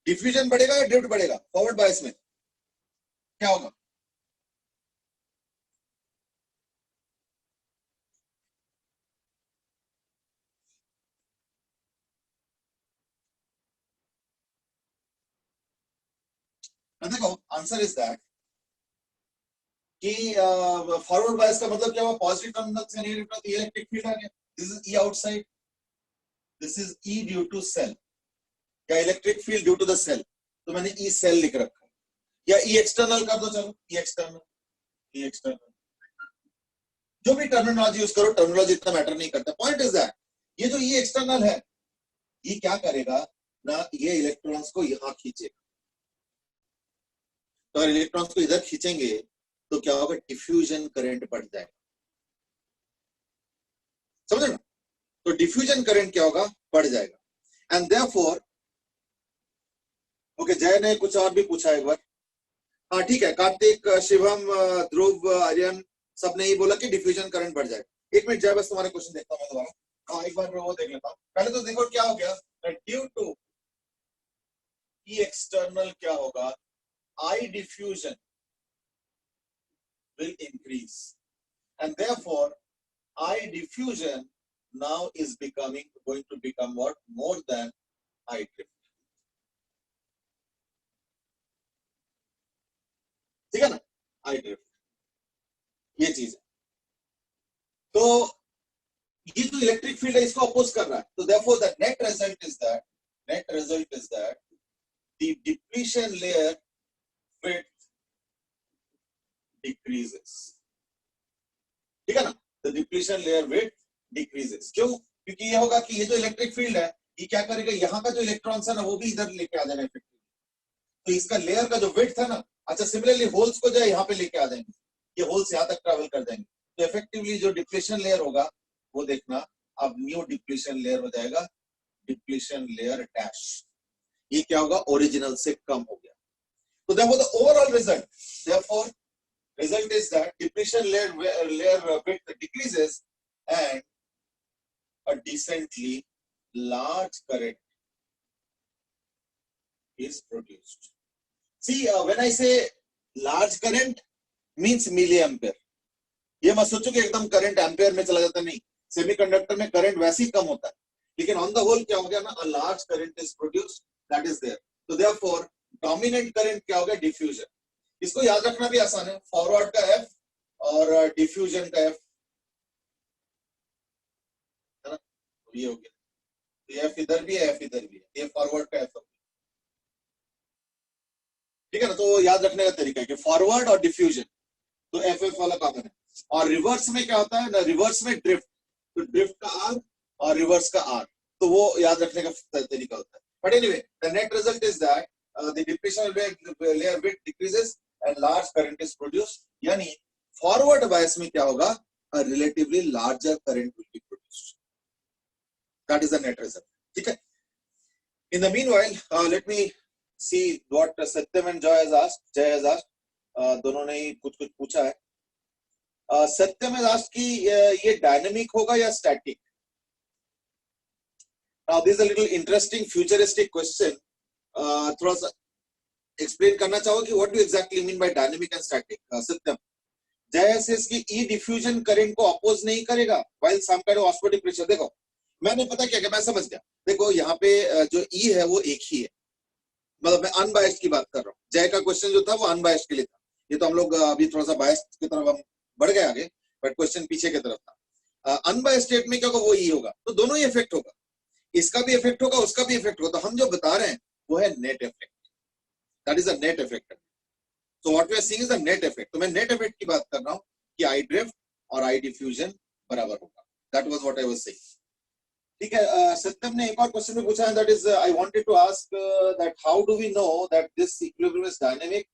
[SPEAKER 1] डिफ्यूजन बढ़ेगा या ड्रिफ्ट बढ़ेगा फॉरवर्ड बायस में? क्या होगा? देखो आंसर इज दैट कि फॉरवर्ड बायस का मतलब क्या हुआ? पॉजिटिव टर्मिनल से नेगेटिव टर्मिनल, इलेक्ट्रिक फील्ड आ गया। This is E outside, this is E due to cell, या electric field due to the cell. तो मैंने ई सेल लिख रखा है, या ई एक्सटर्नल कर दो। चलो ई एक्सटर्नल, ई एक्सटर्नल, जो भी टर्मिनोलॉजी यूज करो, टर्मिनोलॉजी इतना मैटर नहीं करता। पॉइंट इज दैट ये जो ई एक्सटर्नल है ये क्या करेगा ना, ये इलेक्ट्रॉन्स को यहां खींचेगा। तो अगर इलेक्ट्रॉन्स को इधर खींचेंगे तो क्या होगा? डिफ्यूजन करंट बढ़ जाएगा, समझे ना। तो डिफ्यूजन करंट क्या होगा? बढ़ जाएगा। एंड देयरफॉर ओके, जय ने कुछ और भी पूछा एक बार। हाँ ठीक है, कार्तिक, शिवम, ध्रुव, आर्यन सब ने ही बोला कि डिफ्यूजन करंट बढ़ जाएगा। एक मिनट जय, बस तुम्हारे क्वेश्चन देखता हूँ मैं दोबारा। हाँ एक बार वो देख लेता हूँ। पहले तो देखो क्या हो गया, ड्यू टू ई एक्सटर्नल क्या होगा? आई diffusion will increase, and therefore I diffusion now is going to become what? More than I drift. ठीक है ना? I drift. ये चीज है. तो ये जो इलेक्ट्रिक फील्ड है इसको अपोज कर रहा है. तो therefore the net result is that the depletion layer width decreases. ठीक है ना? The depletion layer width decreases. क्यों? क्योंकि ये होगा कि ये जो इलेक्ट्रिक फील्ड है ये क्या करेगा, यहाँ का जो इलेक्ट्रॉन्स है ना वो भी इधर लेके आ जाएगा इफेक्टिवली. तो इसका लेयर का जो विड्थ है ना, अच्छा सिमिलरली होल्स को जो है यहाँ पे लेके आ जाएंगे, ये होल्स यहाँ तक ट्रैवल कर जाएंगे. तो इफेक्टिवली जो डिप्लीशन लेयर होगा वो देखना अब न्यू डिप्लीशन लेयर हो जाएगा, डिप्लीशन लेयर डैश. ये क्या होगा, ओरिजिनल से कम हो गया. तो therefore the overall result is that depletion layer width decreases and a decently large current is produced. See, when I say large current means milliampere. ये मत सोचो कि एकदम करंट एम्पेयर में चला जाता, नहीं. सेमीकंडक्टर में करंट वैसे ही कम होता है, लेकिन ऑन द होल क्या हो गया ना, a large current is produced, that is there. So therefore dominant current क्या हो गया, डिफ्यूजन. इसको याद रखना भी आसान है, फॉरवर्ड का एफ और डिफ्यूजन का एफ, है ना. ये हो गया, ये एफ इधर भी है, एफ इधर भी है, ये फॉरवर्ड का एफ. ठीक है ना. तो याद रखने का तरीका है कि फॉरवर्ड और डिफ्यूजन तो एफ एफ वाला कॉमन है. और रिवर्स में क्या होता है ना, रिवर्स में ड्रिफ्ट, तो ड्रिफ्ट का आर और रिवर्स का आर, तो वो याद रखने का तरीका होता है. But anyway the net result is that the depletion layer width decreases and large current is produced. यानी फॉरवर्ड बायस में क्या होगा, a relatively larger current will be produced. That is the net result. ठीक है. In the meanwhile, let me see what Satyam and Jay has asked. दोनों ने ही कुछ पूछा है. सत्यम has asked कि ये डायनेमिक होगा या static. Now this is a little interesting futuristic question. थोड़ा सा एक्सप्लेन करना चाहो कि what do exactly mean by dynamic and static. Satyam, Jay says कि ई डिफ्यूजन करंट को अपोज नहीं करेगा while some kind of osmotic pressure. देखो मैंने पता क्या मैं समझ गया. देखो यहाँ पे जो ई है वो एक ही है, मतलब मैं अनबायस्ड की बात कर रहा हूँ. जय का क्वेश्चन जो था वो अनबायस्ड के लिए था. ये तो हम लोग अभी थोड़ा सा बायस्ड की तरफ हम बढ़ गए आगे, बट क्वेश्चन पीछे की तरफ था. अनबायस्ड स्टेट में क्या होगा, वो ई होगा, तो दोनों ही इफेक्ट होगा, इसका भी इफेक्ट होगा उसका भी इफेक्ट होगा. तो हम जो बता रहे हैं वो है net effect. That is a net effect. So what we are seeing is the net effect. तो मैं नेट इफेक्ट की बात कर रहा हूँ कि आई ड्रिफ्ट और आई डिफ्यूजन बराबर होगा. That was what I was saying. ठीक है. सत्यम ने एक और क्वेश्चन भी पूछा है, that is I wanted to ask that how do we know that this equilibrium is dynamic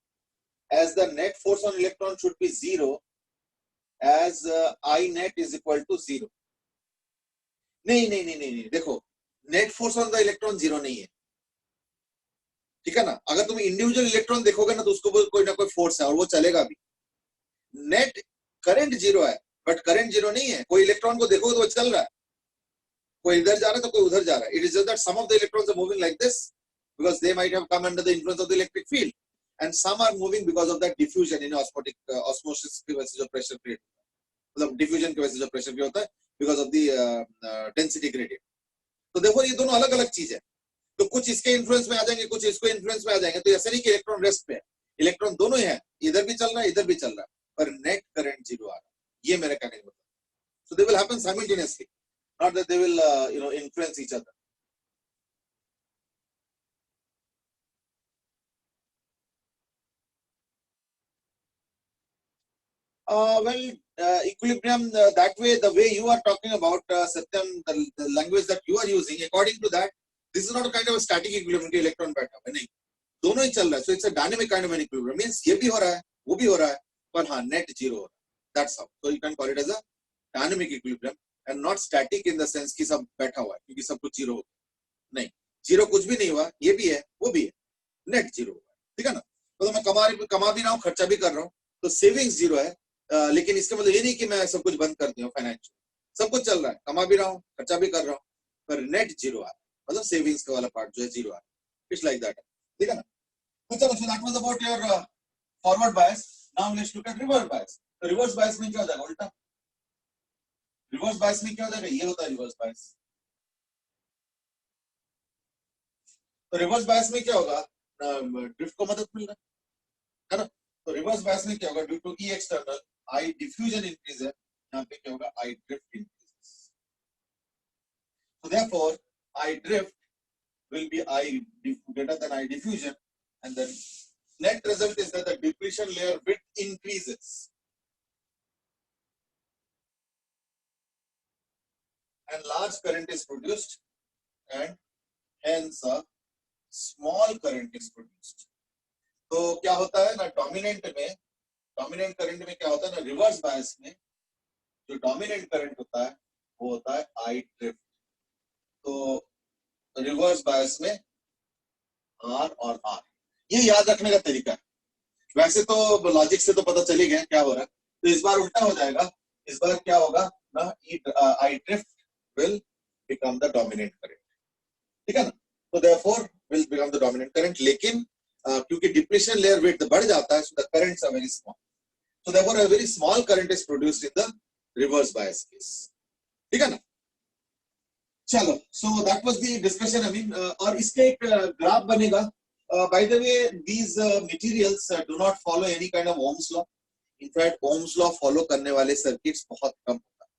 [SPEAKER 1] as the net force on electron should be zero as I net is equal to zero. नहीं, देखो net force on the electron zero नहीं है. ठीक है ना. अगर तुम इंडिविजुअल इलेक्ट्रॉन देखोगे ना तो उसको कोई ना कोई फोर्स है और वो चलेगा भी. नेट करंट जीरो है बट करंट जीरो नहीं है. कोई इलेक्ट्रॉन को देखोगे तो वो चल रहा है, कोई इधर जा रहा है तो कोई उधर जा रहा है. It is just that some of the electrons are moving like this because they might have come under the influence of the electric field and some are moving because of that diffusion in osmotic osmosis की वजह से जो प्रेशर क्रिएट होता है, मतलब डिफ्यूजन की वजह से जो प्रेशर क्रिएट होता है because of the density gradient. तो देखो ये दोनों अलग अलग चीज है. तो कुछ इसके इन्फ्लुएंस में आ जाएंगे, कुछ इसको इन्फ्लुएंस में आ जाएंगे. तो ऐसा नहीं कि इलेक्ट्रॉन रेस्ट पे है, इलेक्ट्रॉन दोनों ही है, इधर भी चल रहा है इधर भी चल रहा है, पर नेट करंट जीरो आ रहा है. ये मेरे कहने का मतलब. So they will happen simultaneously, not that they will influence each other. Equilibrium that way, the way you are talking about, Satyam, the language that you are using, according to that, this is not a kind of a static equilibrium कि इलेक्ट्रॉन बैठा है, नहीं, दोनों ही चल रहा है. So it's a dynamic kind of an equilibrium. Means ये भी हो रहा है वो भी हो रहा है, पर हाँ नेट जीरो हो रहा है. That's how. So you can call it as a dynamic equilibrium and not static in the sense कि सब बैठा हुआ है क्योंकि सब कुछ जीरो हो गया. नहीं, जीरो कुछ भी नहीं हुआ, ये भी है वो भी है, नेट जीरो हुआ है. ठीक है ना. तो मैं कमा भी रहा हूँ, खर्चा भी कर रहा हूँ, तो सेविंग्स जीरो है. लेकिन इसका मतलब ये नहीं कि मैं सब कुछ बंद कर दिया. फाइनेंशियल सब कुछ चल रहा है, कमा भी रहा हूँ खर्चा भी कर रहा हूँ, पर नेट जीरो आ रहा है, मतलब सेविंग्स का वाला पार्ट जो है जीरो आ रहा है. It's like that. ठीक है ना. तो चलो, so that was about your forward bias. Now let's look at reverse bias. तो रिवर्स बायस में क्या हो जाएगा, उल्टा. रिवर्स बायस में क्या हो जाएगा, ये होता है रिवर्स बायस। तो रिवर्स बायस में क्या होगा, ड्रिफ्ट को मदद मिल रहा है ना। तो रिवर्स बायस में क्या होगा, ड्यू टू ई एक्सटर्नल आई डिफ्यूजन इंक्रीज है, यहाँ पे क्या होगा, I drift increase. So therefore, I drift will be I greater than I diffusion, and then net result is that the depletion layer width increases, and large current is produced, and hence a small current is produced. तो क्या होता है ना, डोमिनेंट करंट में क्या होता है ना, रिवर्स बायस में जो डोमिनेंट करंट होता है वो होता है आई ड्रिफ्ट। तो रिवर्स बायस में आर और आर, ये याद रखने का तरीका है। वैसे तो लॉजिक से तो पता चल ही गया क्या हो रहा है, तो इस बार उल्टा हो जाएगा। इस बार क्या होगा ना, I drift will become the dominant current, ठीक है ना। तो therefore will become the dominant current, लेकिन क्योंकि डिप्लीशन लेयर वेट बढ़ जाता है, so the currents are very small, so therefore a very small current is produced in the reverse bias case, ठीक है ना। चलो, so that was the discussion. I mean, और इसके एक ग्राफ बनेगा। By the way, these materials do not follow any kind of Ohm's law. In fact ohms law follow करने वाले सर्किट्स बहुत कम होता है।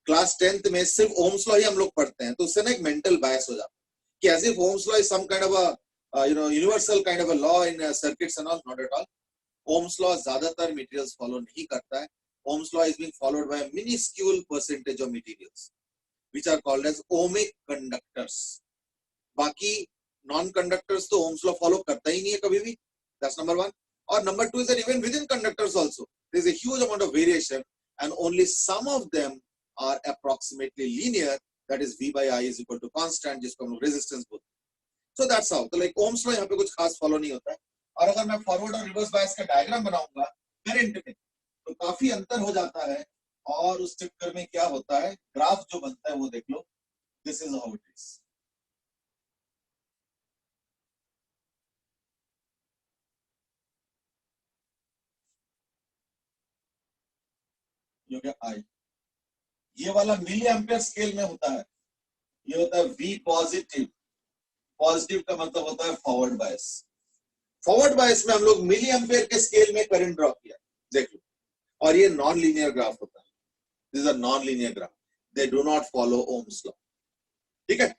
[SPEAKER 1] क्लास 10th में सिर्फ ओम्स लॉ ही हम लोग पढ़ते हैं, तो उससे ना एक मेंटल बायस हो जाता है कि as if Ohm's law is some kind of a universal kind of a law in circuits and all, not at all. Ohm's law ज्यादातर मटेरियल्स फॉलो नहीं करता है। Ohm's law is being followed by minuscule percentage of materials which are called as ohmic conductors. बाकी नॉन कंडक्टर्स तो ओम्स लॉ फॉलो करता ही नहीं है कभी भी, that's number one. और number two is that even within conductors also there is a huge amount of variation, and only some of them are approximately linear, that is v by I is equal to constant, जिसको हम लोग रेजिस्टेंस बोलते हैं। So that's how, तो like ओम्स लॉ यहाँ पे कुछ खास फॉलो नहीं होता है। और अगर मैं फॉरवर्ड और रिवर्स बायस का डायग्राम बनाऊंगा करंट में, तो काफी अंतर हो जाता है, और उस चक्कर में क्या होता है, ग्राफ जो बनता है वो देख लो, this is how it is. ये हो गया आई, ये वाला मिली एम्पियर स्केल में होता है, ये होता है वी पॉजिटिव। पॉजिटिव का मतलब होता है फॉरवर्ड बायस। फॉरवर्ड बायस में हम लोग मिली एम्पियर के स्केल में करंट ड्रॉ किया, देख लो। और ये नॉन लीनियर ग्राफ होता है, this is a non linear graph, they do not follow Ohm's law, ठीक है।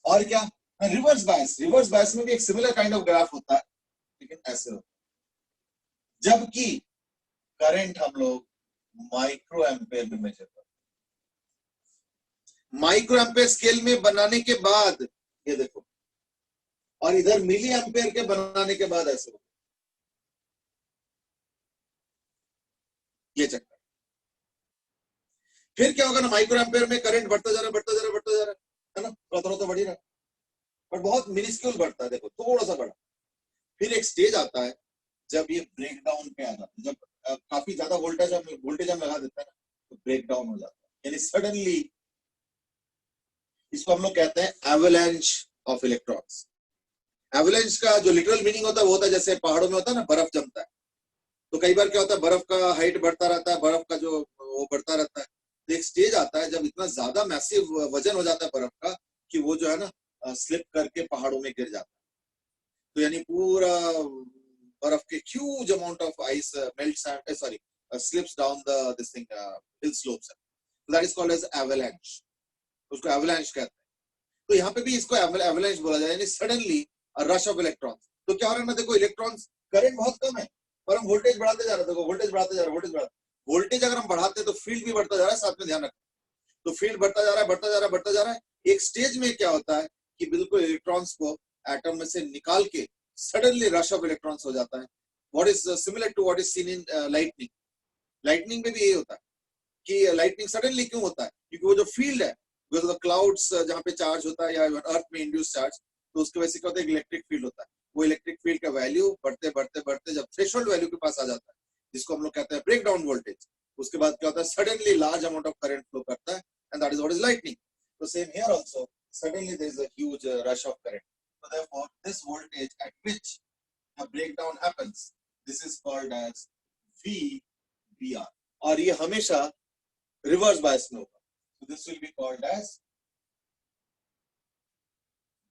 [SPEAKER 1] और क्या, रिवर्स बायस में भी एक सिमिलर काइंड ऑफ ग्राफ होता है, लेकिन ऐसे होता है, जबकि करंट हम लोग माइक्रो एम्पेयर में मेजर करते हैं। माइक्रो एम्पेयर स्केल में बनाने के बाद ये देखो, और इधर मिली एम्पेयर के बनाने के बाद ऐसे होता है, ये चक्कर। फिर क्या होगा ना, माइक्रो एम्पेयर में करंट बढ़ता जा रहा है ना, थोड़ा तो बढ़ ही रहा है, पर बहुत मिनिस्क्यूल बढ़ता है, देखो थोड़ा सा बढ़ा। फिर एक स्टेज आता है जब ये ब्रेक डाउन पे आ जाता है, जब काफी ज्यादा वोल्टेज हम लगा देते हैं ना, तो ब्रेक डाउन हो जाता है, यानी सडनली। इसको हम लोग कहते हैं एवलांच ऑफ इलेक्ट्रॉन्स। एवलांच का जो लिटरल मीनिंग होता है वो होता है जैसे पहाड़ों में होता है ना, बर्फ जमता है, तो कई बार क्या होता है, बर्फ का हाइट बढ़ता रहता है, बर्फ का जो वो बढ़ता रहता है। तो एक स्टेज आता है जब इतना ज्यादा मैसिव वजन हो जाता है बर्फ का कि वो जो है ना स्लिप करके पहाड़ों में गिर जाता है। तो यानी पूरा बर्फ के huge amount of ice melts and slips down the this thing hill slopes, so that is called as avalanche, उसको avalanche कहते हैं। तो यहाँ पे भी इसको avalanche बोला जाए, यानी सडनली रश ऑफ इलेक्ट्रॉन्स। तो क्या हो रहा है ना, देखो इलेक्ट्रॉन्स, करंट बहुत कम है पर हम वोल्टेज बढ़ाते जा रहे हैं, देखो वोल्टेज बढ़ाते जा रहे हैं, वोल्टेज अगर हम बढ़ाते हैं तो फील्ड भी बढ़ता जा रहा है, साथ में ध्यान रखना। तो फील्ड बढ़ता जा रहा है। एक स्टेज में क्या होता है कि बिल्कुल इलेक्ट्रॉन्स को एटम में से निकाल के सडनली रश ऑफ इलेक्ट्रॉन्स हो जाता है। What is similar to what is seen in lightning. Lightning में भी यही होता है कि लाइटनिंग सडनली क्यों होता है, क्योंकि वो जो फील्ड है, जो क्लाउड्स जहाँ पे चार्ज होता है या अर्थ में इंड्यूस चार्ज, तो उसकी वजह से क्या होता है, इलेक्ट्रिक फील्ड होता है। वो इलेक्ट्रिक फील्ड का वैल्यू बढ़ते जब थ्रेशोल्ड वैल्यू के पास आ जाता है, जिसको हम लोग कहते हैं ब्रेक डाउन वोल्टेज, उसके बाद क्या होता है, suddenly large amount of current flow करता है, and that is what is lightning. तो same here also, suddenly there is a huge rush of current, so therefore this voltage at which a breakdown happens, this is called as VBR, और ये हमेशा रिवर्स बायस में होगा. So this will be called as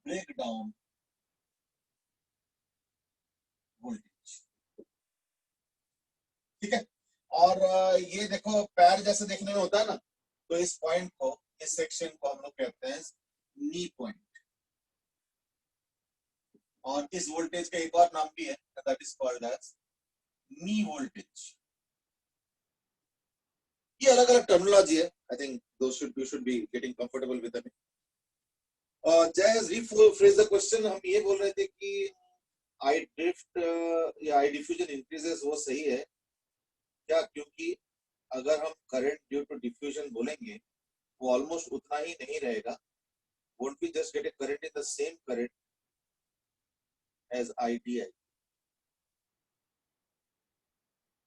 [SPEAKER 1] breakdown voltage. ठीक है. और ये देखो पैर जैसे देखने में होता है ना, तो इस पॉइंट को, इस सेक्शन को हम लोग कहते हैं नी पॉइंट. और इस वोल्टेज का एक और नाम भी है, that is called as knee voltage. ये अलग अलग टर्मिनोलॉजी है. I think you should be getting comfortable with it. जय रीफ्रेज द क्वेश्चन. हम ये बोल रहे थे कि आई ड्रिफ्ट या आई डिफ्यूजन इंक्रीजेस, वो सही है क्या? क्योंकि अगर हम करंट ड्यू टू डिफ्यूजन बोलेंगे वो ऑलमोस्ट उतना ही नहीं रहेगा. Won't we just get a current in the same current as IDI?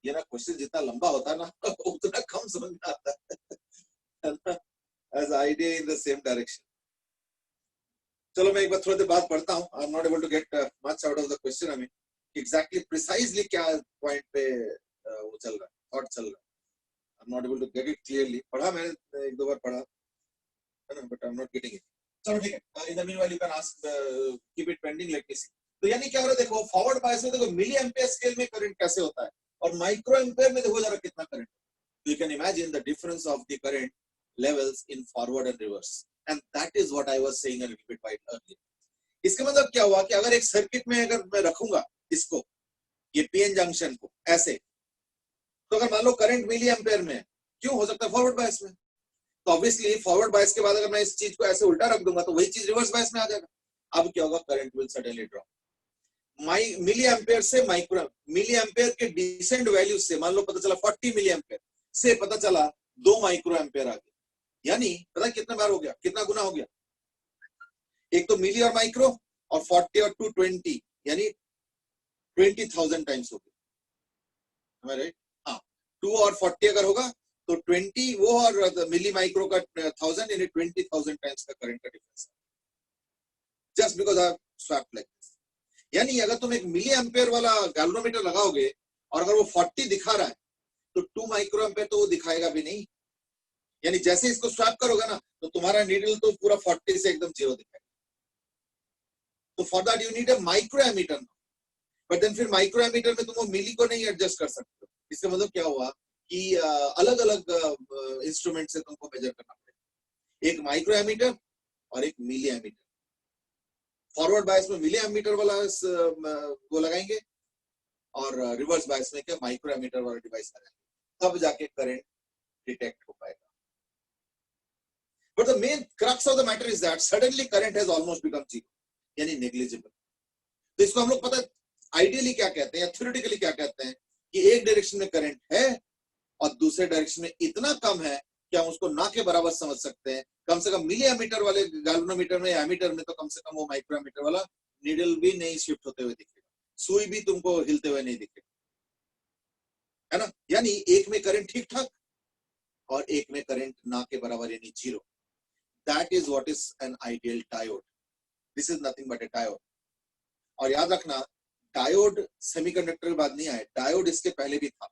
[SPEAKER 1] ये ना क्वेश्चन जितना लंबा होता है ना उतना कम समझ में आता है. As IDI in the same direction. चलो मैं एक बार थोड़ी देर बाद पढ़ता हूँ. I am not able to get much out of the question. हमें एग्जैक्टली प्रिसाइजली क्या पॉइंट पे वो चल रहा है, थॉट चल रहा है. I am not able to get it clearly. पढ़ा मैंने, एक दो बार पढ़ा है ना, but I am not getting it. चलो ठीक है. In the meanwhile you can ask, keep it pending, let me see. तो यानी क्या हो रहा है, देखो फॉरवर्ड बायस में देखो मिली एम्पियर स्केल में करंट कैसे होता है, और माइक्रो एम्पियर में देखो जरा कितना current. You can imagine the difference of the current levels in forward and reverse. And that is what I was saying a little bit earlier. इसका मतलब क्या हुआ कि अगर एक सर्किट में अगर मैं रखूंगा इसको, ये पीएन जंक्शन को ऐसे, तो अगर मान लो करंट मिली एम्पियर में, क्यों हो सकता है फॉरवर्ड बायस में. तो ऑब्वियसली फॉरवर्ड बायस के बाद अगर मैं इस चीज को ऐसे उल्टा रख दूंगा तो वही चीज रिवर्स बायस में आ जाएगा. अब क्या होगा, current will suddenly drop. Milli ampere से माइक्रो मिली एम्पियर के डिसेंट वैल्यू से मान लो पता चला 40 मिली एम्पियर से पता चला 2 माइक्रो एम्पियर आ गया. यानी पता कितना बार हो गया, कितना गुना हो गया. एक तो मिली और माइक्रो, और 40 और 220 यानी 20,000 टाइम्स हो गया. राइट. हाँ, 2 और 40 अगर होगा तो 20 वो और मिली माइक्रो का 1000 यानी 20,000 टाइम्स का करंट का difference. Just because I swapped like this. यानी अगर तुम एक मिली एम्पियर वाला गैल्वेनोमीटर लगाओगे और अगर वो 40 दिखा रहा है तो 2 माइक्रो एम्पियर तो वो दिखाएगा भी नहीं. यानी जैसे इसको स्वैप करोगे ना तो तुम्हारा नीडल तो पूरा 40 से एकदम 0 दिखाएगा. तो for that you need a micro ammeter. But then फिर माइक्रो एमीटर में तुम वो मिली को नहीं एडजस्ट कर सकते. इसका मतलब क्या हुआ कि अलग अलग इंस्ट्रूमेंट से तुमको मेजर करना पड़ेगा. एक माइक्रो एमीटर और एक मिली एमीटर. फॉरवर्ड बायस में मिली एमीटर वाला वो लगाएंगे, और रिवर्स बायस में क्या माइक्रो एमीटर वाला डिवाइस लगाएंगे. तब जाके करंट डिटेक्ट हो पाएगा. But the main crux of the matter is that suddenly current has almost become zero, यानी नेग्लिजिबल. तो इसको हम लोग पता आइडियली क्या कहते हैं या थ्योरेटिकली क्या कहते हैं कि एक डायरेक्शन में करंट है और दूसरे डायरेक्शन में इतना कम है कि हम उसको ना के बराबर समझ सकते हैं. कम से कम मिली एमीटर वाले गैल्वेनोमीटर में, एमीटर में तो कम से कम वो माइक्रो एमीटर वाला नीडल भी नहीं शिफ्ट होते हुए दिखेगा, सुई भी तुमको हिलते हुए नहीं दिखेगा, है ना. यानी एक में करंट ठीक ठाक और एक में करंट ना के बराबर यानी zero. That is what is an ideal diode. This is nothing but A diode. और याद रखना, डायोड सेमीकंडक्टर के बाद नहीं आए, डायोड इसके पहले भी था.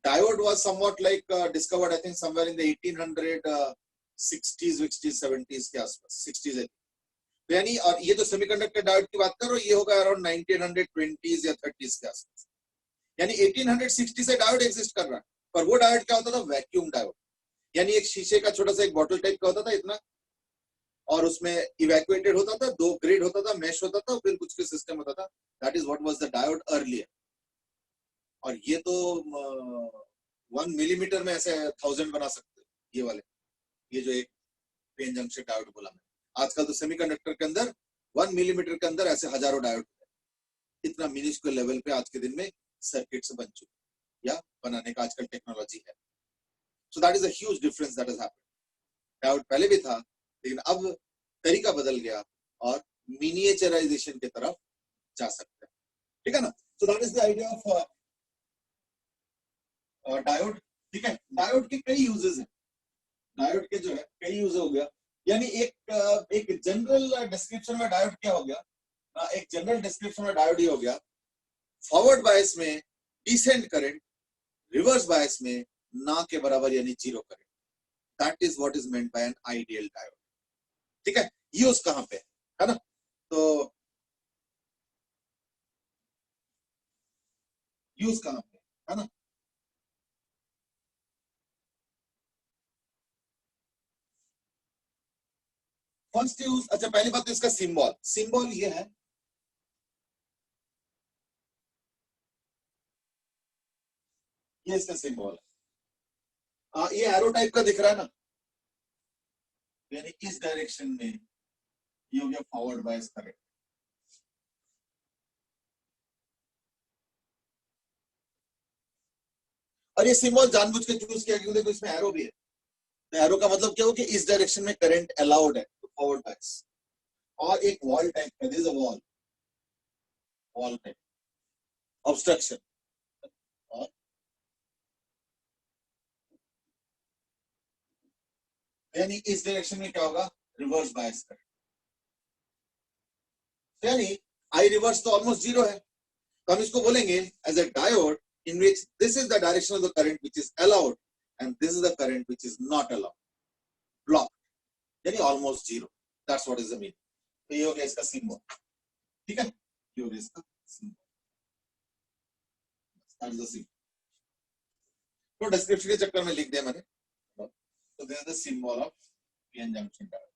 [SPEAKER 1] Diode was somewhat like discovered I think somewhere in the 1860s 70s के आसपास, 60s है. तो यानी और ये जो सेमीकंडक्टर डायोड की बात कर रहा हूं ये होगा अराउंड 1920s या 30s के आसपास. यानी 1860 से डायोड एग्जिस्ट कर रहा है. पर वो डायोड क्या होता था, वैक्यूम डायोड. यानी एक शीशे का छोटा सा एक बॉटल टाइप का होता था इतना, और उसमें इवैक्यूएटेड होता था, 2 ग्रिड होता था, मेश होता था, फिर कुछ सिस्टम होता था. That is what was the diode earlier. और ये तो 1 मिलीमीटर में ऐसे 1000 बना सकते ये वाले, ये जो एक पीएन जंक्शन डायोड बोला मैं. आजकल तो सेमीकंडक्टर के अंदर 1 मिलीमीटर के अंदर ऐसे हजारों डायोड, इतना मिनिस्क्यूल लेवल पे आज के दिन में सर्किट्स बन चुके या बनाने का आजकल टेक्नोलॉजी है. So that is a huge difference that has happened. Diode पहले भी था लेकिन अब तरीका बदल गया और मिनिएचराइजेशन की तरफ जा सकते हैं. ठीक है ना. So that is the idea of diode. ठीक है. डायोड के कई यूजेस हैं. डायोड के जो है कई यूज हो गया. यानी एक जनरल डिस्क्रिप्शन में डायोड क्या हो गया, एक जनरल डिस्क्रिप्शन में डायोड ये हो गया, फॉरवर्ड बायस में डिसेंट करंट, रिवर्स बायस में ना के बराबर यानी zero current. That is what is meant bye an ideal diode. ठीक है, यूज कहां पे है ना. तो यूज कहां पे है ना. फर्स्ट यूज, अच्छा पहली बात तो इसका सिंबल, सिंबल ये है, ये इसका सिंबल है. ये एरो टाइप का दिख रहा है ना, यानी इस डायरेक्शन में ये हो गया फॉरवर्ड बायस करंट. और ये सिंबल जानबूझ के चूज किया क्योंकि देखो इसमें एरो भी है. एरो का मतलब क्या हो कि इस डायरेक्शन में करंट अलाउड है तो फॉरवर्ड बायस. और एक वॉल टाइप का, this is a wall, wall type obstruction. और यानी इस डायरेक्शन में क्या होगा, रिवर्स बायस करंट. यानी आई रिवर्स तो ऑलमोस्ट जीरो है, तो हम इसको बोलेंगे as a diode in which this is the direction of the current which is allowed and this is the current which is not allowed, blocked, यानी almost zero. That's what is the meaning. तो ये हो गया इसका सिंबल. ठीक है, ये हो गया इसका symbol. That is the symbol. तो डिस्क्रिप्शन के चक्कर में लिख दिया मैंने. तो this is the symbol of PN junction diode.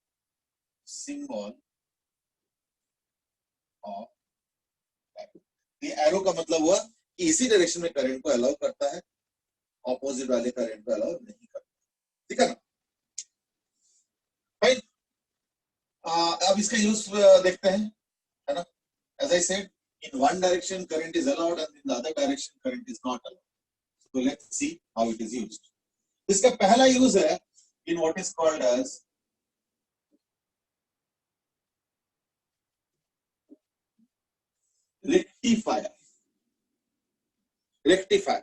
[SPEAKER 1] Symbol of diode. ये एरो का मतलब हुआ कि इसी डायरेक्शन में करंट को अलाउ करता है, ऑपोजिट वाले करंट को अलाउ नहीं करता. ठीक है ना. फाइन. अब इसका यूज देखते हैं, है ना. As I said, in one direction current is allowed and in the other direction current is not allowed. So let's see how it is used. इसका पहला यूज है in what is called as rectifier. Rectifier,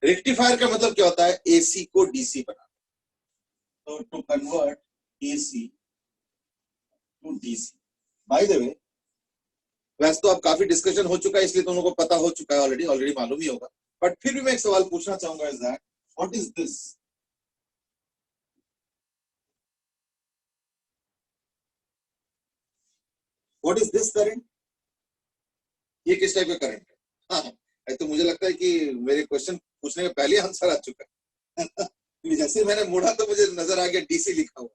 [SPEAKER 1] rectifier का मतलब क्या होता है, एसी को डीसी बनाना. तो to convert AC to DC. By the way, वैसे तो अब काफी डिस्कशन हो चुका है इसलिए तुम लोगों को पता हो चुका है, ऑलरेडी मालूम ही होगा, बट फिर भी मैं एक सवाल पूछना चाहूंगा, is that what is this. What is this current. ये किस टाइप का करंट है. हाँ, तो मुझे लगता है कि मेरे क्वेश्चन पूछने का पहले आंसर आ चुका है. जैसे मैंने मुड़ा तो मुझे नजर आ गया डीसी लिखा हुआ.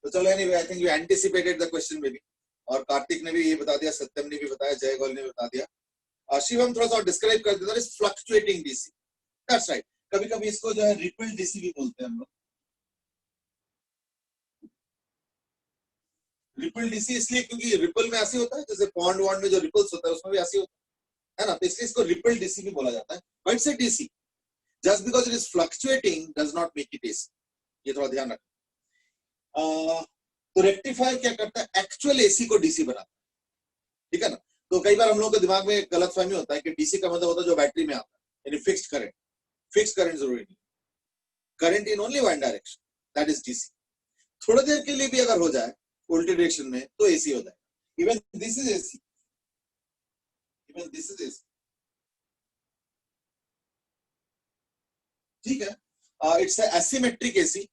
[SPEAKER 1] तो चलो anyway, I think you anticipated the question में भी, और कार्तिक ने भी ये बता दिया, सत्यम ने भी बताया, जय गौल ने भी बता दिया. शिवम थोड़ा सा डिस्क्राइब कर देता है, फ्लक्चुएटिंग डीसी. That's right. कभी कभी इसको जो है रिपल डीसी भी बोलते हैं हम लोग. रिपल डीसी इसलिए क्योंकि रिपल में ऐसे होता है जैसे पॉन्ड वॉन्ड में जो रिपल्स होता है उसमें भी ऐसे होता है ना, तो इसलिए इसको रिपल डीसी भी बोला जाता है. बट से DC just because it is fluctuating does not make it AC. ये थोड़ा ध्यान रखना. तो रेक्टिफायर क्या करता है, एक्चुअल एसी को डीसी बनाता है. ठीक है ना. तो कई बार हम लोगों के दिमाग में गलत फहमी होता है कि डीसी का मतलब होता है जो बैटरी में आता है, यानी फिक्स्ड करंट. फिक्स्ड करंट जरूरी नहीं, current in only one direction, that is DC. थोड़ी देर के लिए भी अगर हो जाए उल्टी डायरेक्शन में तो एसी हो जाए. Even this is AC, even this is AC. ठीक है. It's asymmetric AC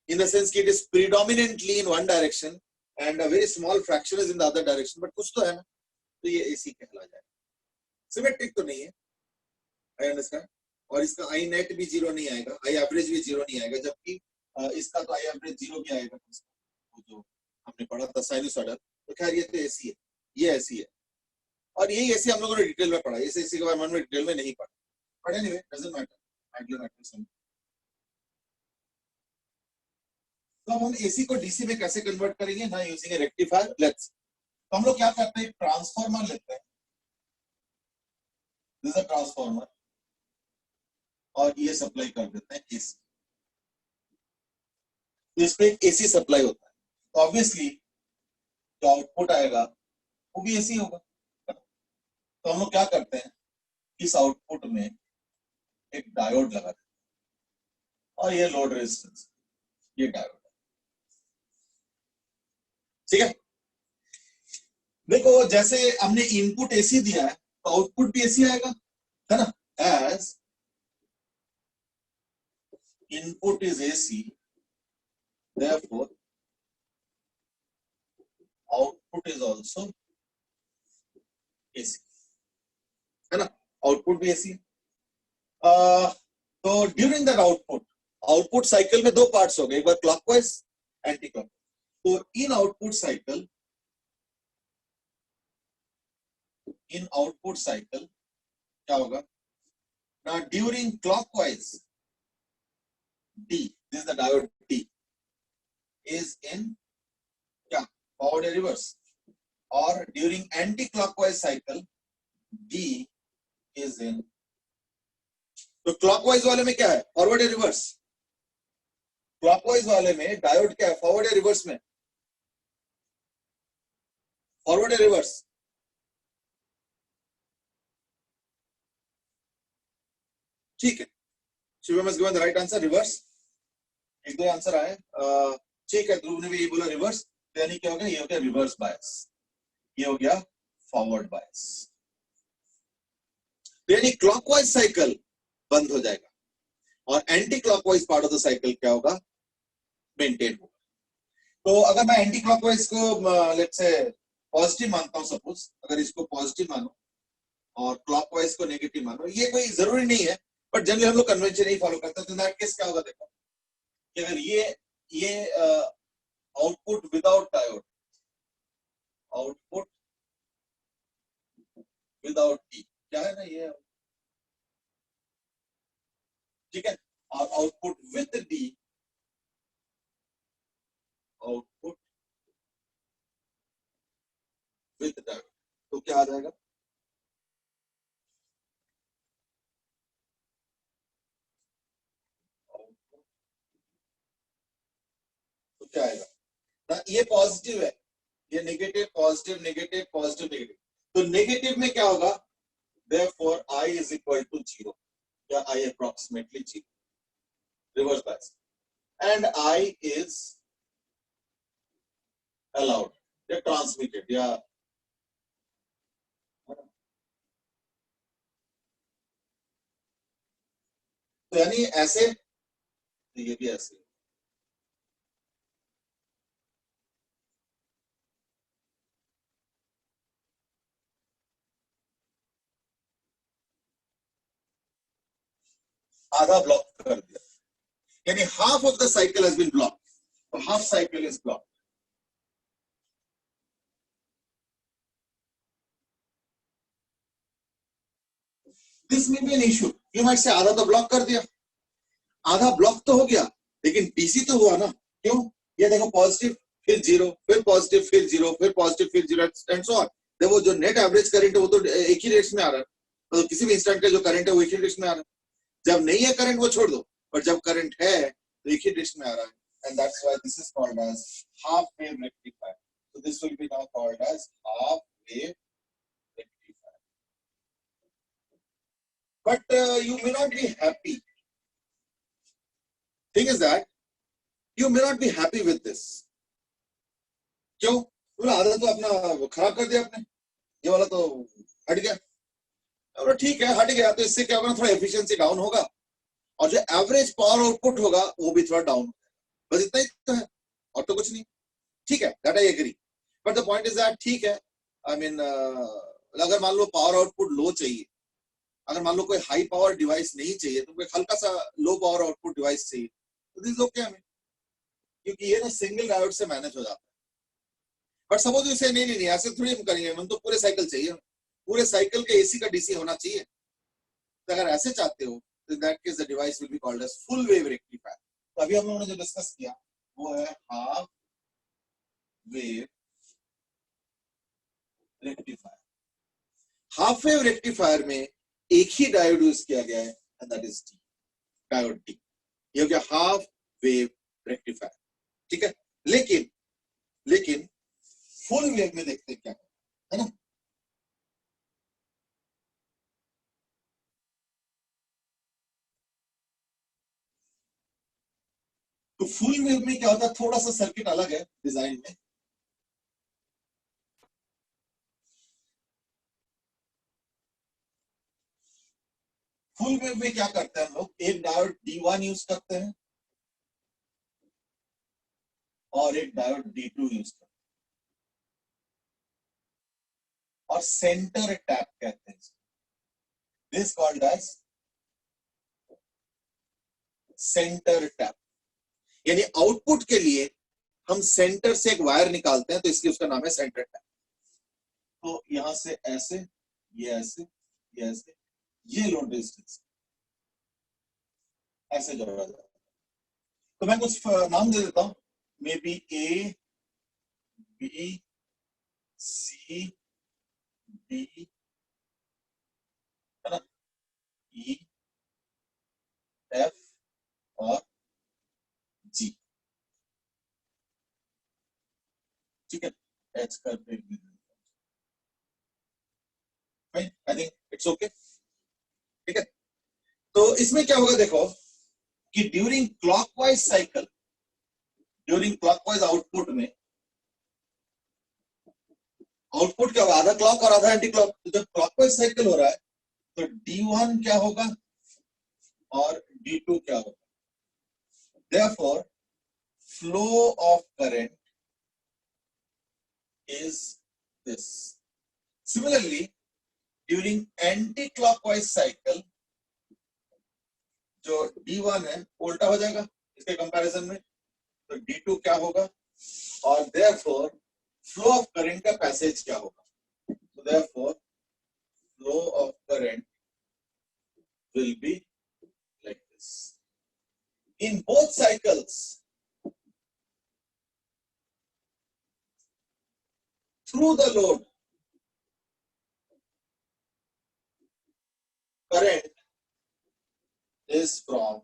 [SPEAKER 1] in the sense कि it is predominantly in one direction and a very small fraction is in the other direction, but कुछ तो है ना, तो ये AC कहला जाए. सिमेट्रिक तो नहीं है, I understand. और इसका I net भी जीरो नहीं आएगा, I average भी जीरो नहीं आएगा, जबकि इसका तो I average जीरो भी आएगा. वो जो हमने पढ़ा था साइनसॉइडल, तो खैर ये तो AC है, ये AC है, और यही AC हम लोगों ने डिटेल में पढ़ा. इस AC के बारे में डिटेल में नहीं पढ़ा, but anyway doesn't matter. तो हम एसी को डीसी में कैसे कन्वर्ट करेंगे ना, यूजिंग ए रेक्टिफायर. लेट्स, तो हम लोग क्या करते हैं, ट्रांसफार्मर लेते हैं. दिस इज अ ट्रांसफार्मर, और ये सप्लाई कर देते हैं एसी. तो इस पे एक एसी सप्लाई होता है, तो ऑब्वियसली जो आउटपुट आएगा वो भी एसी होगा. तो हम लोग क्या करते हैं, इस आउटपुट में एक डायोड लगा देते हैं, और ये लोड रेजिस्टेंस, ये डायोड. ठीक है. देखो जैसे हमने इनपुट एसी दिया है तो आउटपुट भी एसी आएगा, है ना. As input is AC, therefore output is also AC, है ना, आउटपुट भी AC। तो ड्यूरिंग दैट आउटपुट साइकिल में दो पार्ट्स हो गए, एक बार क्लॉकवाइज, एंटी क्लॉक। तो इन आउटपुट साइकिल क्या होगा ना, during clockwise D, this is the diode D, is in क्या, फॉरवर्ड या रिवर्स, और during anti clockwise cycle D is in, तो क्लॉकवाइज वाले में क्या है, फॉरवर्ड या रिवर्स, क्लॉकवाइज वाले में डायोड क्या है, फॉरवर्ड या रिवर्स में, फॉरवर्ड या रिवर्स, ठीक है, Shivam has given the right answer, reverse. एक दो आंसर आए, ठीक है, ध्रुव ने भी ये बोला रिवर्स, तो यानी क्या हो गया, ये हो गया रिवर्स बायस, ये हो गया फॉरवर्ड बायस, तो यानी क्लॉकवाइज साइकिल बंद हो जाएगा और anti clockwise part of the cycle क्या होगा, मेंटेन होगा। तो अगर मैं एंटी क्लॉकवाइज को लेट्स से पॉजिटिव मानता हूं, सपोज अगर इसको पॉजिटिव मानो और क्लॉकवाइज को नेगेटिव मानो, ये कोई जरूरी नहीं है, बट जनरली हम लोग कन्वेंशन ही फॉलो करते हैं। तो दैट केस क्या होगा, देखो कि अगर ये output without diode, output without D क्या है ना, ये ठीक है, और output with D, output with diode, तो क्या आ जाएगा, तो क्या आएगा ना, ये पॉजिटिव है, ये negative positive negative positive negative, तो नेगेटिव में क्या होगा, therefore I is equal to 0, या I approximately 0, reverse bias, and I is allowed या transmitted या, तो यानी ऐसे, ये भी ऐसे, आधा ब्लॉक कर दिया, यानी half of the cycle has been blocked, तो half cycle is blocked. This may be an issue, you might say आधा तो ब्लॉक कर दिया, आधा ब्लॉक तो हो गया, लेकिन डीसी तो हुआ ना, क्यों, ये देखो पॉजिटिव फिर जीरो, फिर पॉजिटिव फिर जीरो, फिर पॉजिटिव फिर जीरो एंड सो ऑन। देखो जो नेट एवरेज करंट है वो तो एक ही रेट्स में आ रहा है, तो किसी भी इंस्टेंट का जो करंट है वो एक ही रेट्स में आ रहा है, जब नहीं है करंट वो छोड़ दो, पर जब करंट है तो एक ही रेट्स में आ रहा है, and that's why this is called as half wave rectifier, so this will be now called as half wave rectifier, but you may not be happy, thing is that you may not be happy with this, क्यों, बोला आधा तो अपना खराब कर दिया आपने, ये वाला तो हट गया, और ठीक है हट गया, तो इससे क्या होगा, थोड़ा एफिशिएंसी डाउन होगा और जो एवरेज पावर आउटपुट होगा वो भी थोड़ा डाउन होगा, बस इतना ही तो है और तो कुछ नहीं, ठीक है, that I agree, but the point is that ठीक है, आई मीन अगर मान लो पावर आउटपुट लो चाहिए, अगर मान लो कोई हाई पावर डिवाइस नहीं चाहिए, तो कोई हल्का सा लो पावर आउटपुट डिवाइस चाहिए, तो दिस ओके, हमें क्योंकि ये ना सिंगल डायोड से मैनेज हो जाता है। बट सपोज इसे नहीं ऐसे थोड़ी हम करेंगे, हम तो पूरे साइकिल चाहिए, पूरे साइकिल के एसी का डीसी होना चाहिए, तो अगर ऐसे चाहते हो तो that case the device will be called as full wave rectifier. तो अभी हम लोगों ने जो डिस्कस किया वो है half wave rectifier. Half wave rectifier में एक ही डायोड यूज किया गया है and that is D, diode D, ये हो गया हाफ वेव रेक्टिफायर, ठीक है। लेकिन फुल वेव में देखते हैं क्या है ना, तो फुल वेव में क्या होता है, थोड़ा सा सर्किट अलग है डिजाइन में, फुल वेव में क्या करते हैं हम लोग, एक डायोड D1 यूज करते हैं और एक डायोड D2 यूज करते हैं, और सेंटर टैप कहते हैं। This called as centre tap, यानी आउटपुट के लिए हम सेंटर से एक वायर निकालते हैं, तो इसलिए उसका नाम है सेंटर टैप। तो यहां से ऐसे, ये ऐसे, ये ऐसे, ये लोड रेजिस्टेंस ऐसे जोड़ा जाता है। तो मैं कुछ नाम दे देता हूं, may be A, B, C, D, है ना, E, F और G, ठीक है, H करके आई थिंक इट्स ओके, ठीक है। तो इसमें क्या होगा देखो, कि during clockwise cycle, during clockwise output में, आउटपुट क्या होगा, आधा क्लॉक और आधा एंटी क्लॉक। तो जब क्लॉकवाइज साइकिल हो रहा है तो D1 क्या होगा और D2 क्या होगा, therefore flow of current is this. Similarly, during anti-clockwise cycle, जो D1 है उल्टा हो जाएगा इसके कंपैरिजन में, तो D2 क्या होगा, और therefore flow of current का पैसेज क्या होगा, so therefore flow of current will be like this. In both cycles, through the load, current is from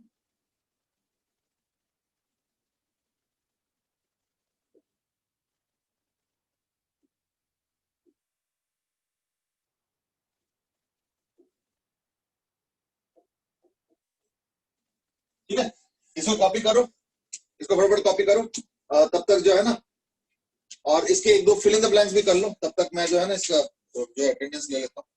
[SPEAKER 1] ठीक है, इसको कॉपी करो, इसको फटाफट कॉपी करो, तब तक जो है ना, और इसके एक दो फिल इन द ब्लैंक्स भी कर लो, तब तक मैं जो है ना इसका जो अटेंडेंस ले लेता हूँ।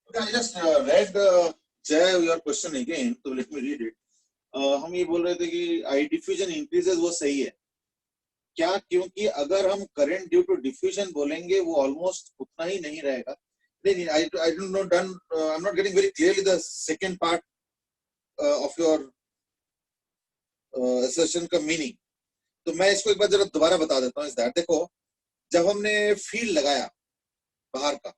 [SPEAKER 1] Okay, I just read Jay your question again, so let me read it. हम ये बोल रहे थे कि आई डिफ्यूजन इंक्रीजेस, वो सही है क्या? क्योंकि अगर हम करंट ड्यू टू डिफ्यूजन बोलेंगे वो ऑलमोस्ट उतना ही नहीं रहेगा. नहीं, I don't know done, I am not getting very clearly the second part of your assertion का मीनिंग. तो मैं इसको एक बार जरा दोबारा बता देता हूँ. इस दैट देखो, जब हमने फील्ड लगाया बाहर का,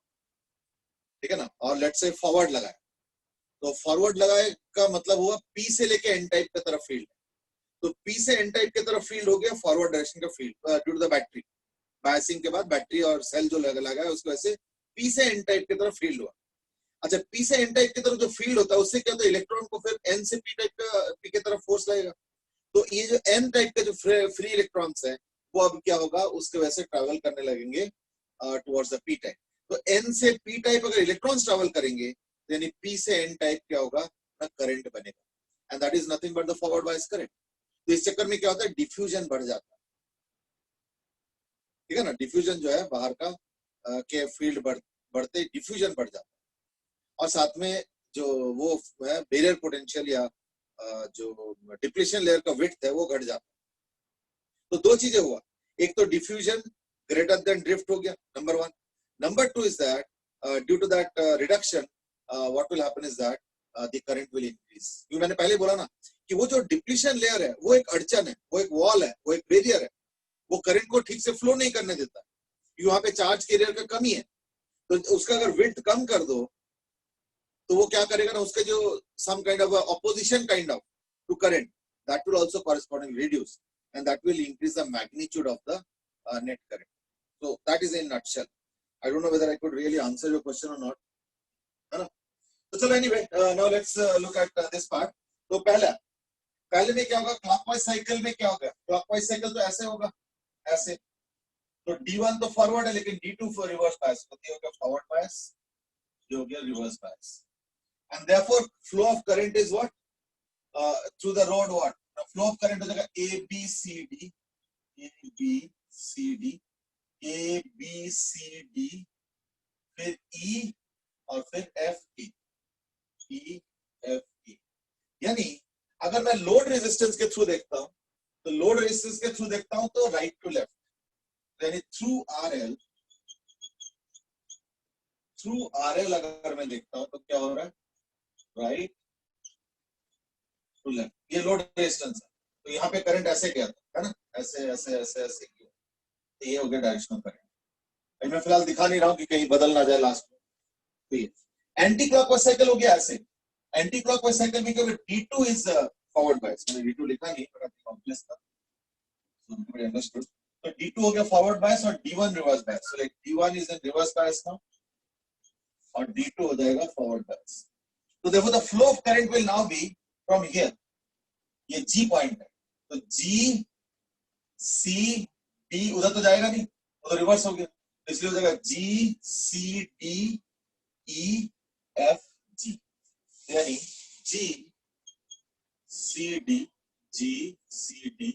[SPEAKER 1] ठीक है ना, और लेट्स से फॉरवर्ड लगाया, तो फॉरवर्ड लगाए का मतलब हुआ पी से लेके एन टाइप की तरफ फील्ड. तो पी से एन टाइप की तरफ फील्ड हो गया फॉरवर्ड डायरेक्शन का field due to the battery biasing के बाद बैटरी और सेल जो लगा है उसकी वजह से पी से एन टाइप की तरफ फील्ड हुआ. अच्छा, पी से एन टाइप की तरफ जो फील्ड होता है उससे क्या होता है, इलेक्ट्रॉन को फिर एन से पी टाइप का पी की तरफ फोर्स लगेगा. तो ये जो एन टाइप के जो फ्री इलेक्ट्रॉन्स है वो अब क्या होगा, उसके वजह से ट्रैवल करने लगेंगे टुवर्ड्स द पी टाइप. तो एन से पी टाइप अगर इलेक्ट्रॉन्स ट्रैवल करेंगे यानी पी से एन टाइप क्या होगा ना, करंट बनेगा. And that is nothing but the forward bias current. तो इस चक्कर में क्या होता है, डिफ्यूजन बढ़ जाता है. ठीक है ना, डिफ्यूजन जो है बाहर का के फील्ड बढ़ते डिफ्यूजन बढ़ जाता है. और साथ में जो वो है बैरियर पोटेंशियल या जो डिप्लीशन लेयर का विड्थ है वो घट जाता है. तो दो चीजें हुआ, एक तो डिफ्यूजन ग्रेटर देन ड्रिफ्ट हो गया, number one. Number two is that due to that reduction what will happen is that the current will increase. क्योंकि मैंने पहले बोला ना कि वो जो डिप्लीशन लेयर है वो एक अड़चन है, वो एक वॉल है, वो एक बैरियर है, वो करंट को ठीक से फ्लो नहीं करने देता. वहां पे चार्ज कैरियर का कमी है, तो उसका अगर विड्थ कम कर दो तो वो क्या करेगा ना, उसके जो some kind of opposition kind of to current, that will also correspondingly reduce and that will increase the magnitude of the net current. So that is in nutshell. I don't know whether I could really answer your question or not. So anyway, now let's look at this part. तो पहले में क्या होगा, क्लॉकवाइज साइकिल में क्या होगा, क्लॉकवाइज साइकिल तो ऐसे होगा, ऐसे. तो D1 तो फॉरवर्ड है लेकिन D2 फॉर रिवर्स बायस. तो ये हो गया फॉरवर्ड बायस, ये हो गया reverse bias. And therefore flow of current is what, through the road what, flow of current हो जाएगा A B C D, A B C D, A B C D, फिर ई और फिर F E, E F E. यानी अगर मैं लोड रेजिस्टेंस के थ्रू देखता हूं तो लोड रेजिस्टेंस के थ्रू देखता हूं तो राइट टू लेफ्ट, यानी थ्रू आरएल अगर मैं देखता हूं तो क्या हो रहा है, राइट टू लेफ्ट. ये लोड रेजिस्टेंस है. तो यहाँ पे करंट ऐसे गया था, है ना, ऐसे ऐसे ऐसे ऐसे किया. तो ये हो गया डायरेक्शनल करंट. मैं फिलहाल दिखा नहीं रहा हूँ कि कहीं बदल ना जाए लास्ट में. तो ये एंटी क्लॉकवाइज साइकिल हो गया ऐसे. एंटी क्लॉकवाइज साइकिल में क्योंकि D2 इज फॉरवर्ड बायस, मैंने D2 लिखा नहीं बट ऑब्वियस था, सो एवरीबॉडी अंडरस्टूड. तो D2 हो गया फॉरवर्ड बायस और D1 reverse bias. So like D1 is in reverse bias now और D2 हो जाएगा फॉरवर्ड बायस. तो देखो the flow of current will now be from here, ये G पॉइंट है, तो G C D उधर तो जाएगा नहीं, उधर रिवर्स हो गया, इसलिए हो जाएगा G C D E F G. यानी G C D G C D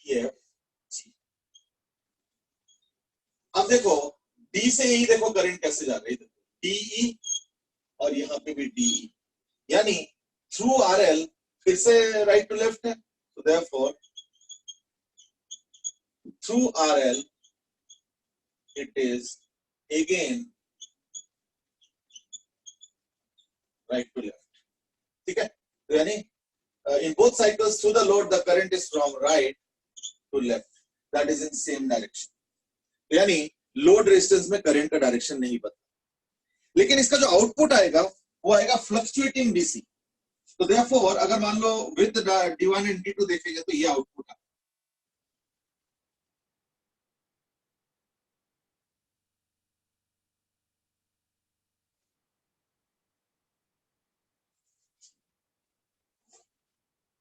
[SPEAKER 1] E F G. अब देखो D से E देखो करंट कैसे जा रही है, DE और यहाँ पे भी DE, यानी थ्रू RL फिर से राइट टू लेफ्ट है. So therefore through RL it is again right to left. ठीक है, तो यानी in both cycles through the load the current is from right to left, that is in same direction. तो यानी लोड रेजिस्टेंस में करंट का डायरेक्शन नहीं बदला, लेकिन इसका जो आउटपुट आएगा वो आएगा फ्लक्चुएटिंग डीसी. तो therefore अगर मान लो विद D1 एंड D2 देखेंगे तो ये आउटपुट है.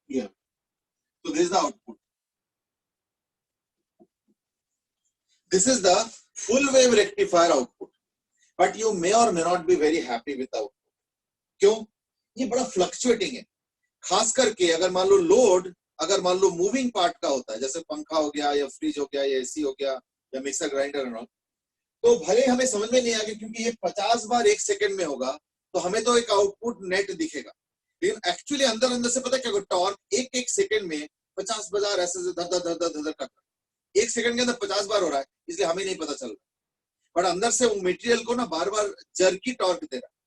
[SPEAKER 1] Yeah. So this is the output. This is the full wave rectifier output. But you may or may not be very happy with the output. क्यों? ये बड़ा फ्लक्चुएटिंग है. खास करके अगर मान लो लोड, अगर मान लो मूविंग पार्ट का होता है, जैसे पंखा हो गया या फ्रिज हो गया या एसी हो गया या मिक्सर ग्राइंडर, तो भले हमें समझ में नहीं आएगा क्योंकि ये 50 बार 1 सेकंड में होगा, तो हमें तो एक आउटपुट नेट दिखेगा, लेकिन एक्चुअली अंदर अंदर से पता क्या होगा, टॉर्क एक एक सेकंड में 50 बार ऐसे धर धर धर धर धर करता है, 1 सेकंड के अंदर 50 बार हो रहा है, इसलिए हमें नहीं पता चल रहा, बट अंदर से वो मटेरियल को ना बार बार जर्की टॉर्क दे रहा है।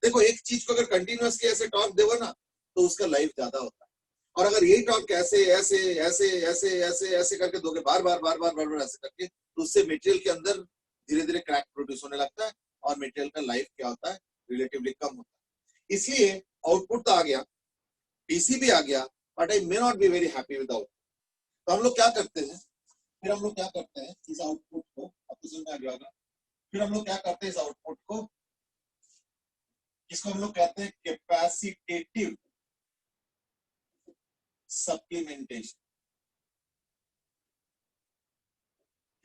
[SPEAKER 1] देखो एक चीज को अगर कंटिन्यूअसली ऐसे टॉर्क देगा ना तो उसका लाइफ ज्यादा होता है, और अगर यही टॉर्क ऐसे ऐसे ऐसे ऐसे ऐसे ऐसे करके दोगे बार बार बार बार बार बार ऐसे करके, तो उससे मटेरियल के अंदर धीरे धीरे क्रैक प्रोड्यूस होने लगता है और मटेरियल का लाइफ क्या होता है, रिलेटिवली कम होता है। इसलिए आउटपुट तो आ गया, डीसी भी आ गया, but I may not be very happy with output. तो हम लोग क्या करते हैं, फिर हम लोग क्या करते हैं इस आउटपुट को, आपको समझ में आ गया होगा, फिर हम लोग क्या करते हैं इस आउटपुट को, इसको हम लोग कहते हैं कैपेसिटेटिव सप्लीमेंटेशन।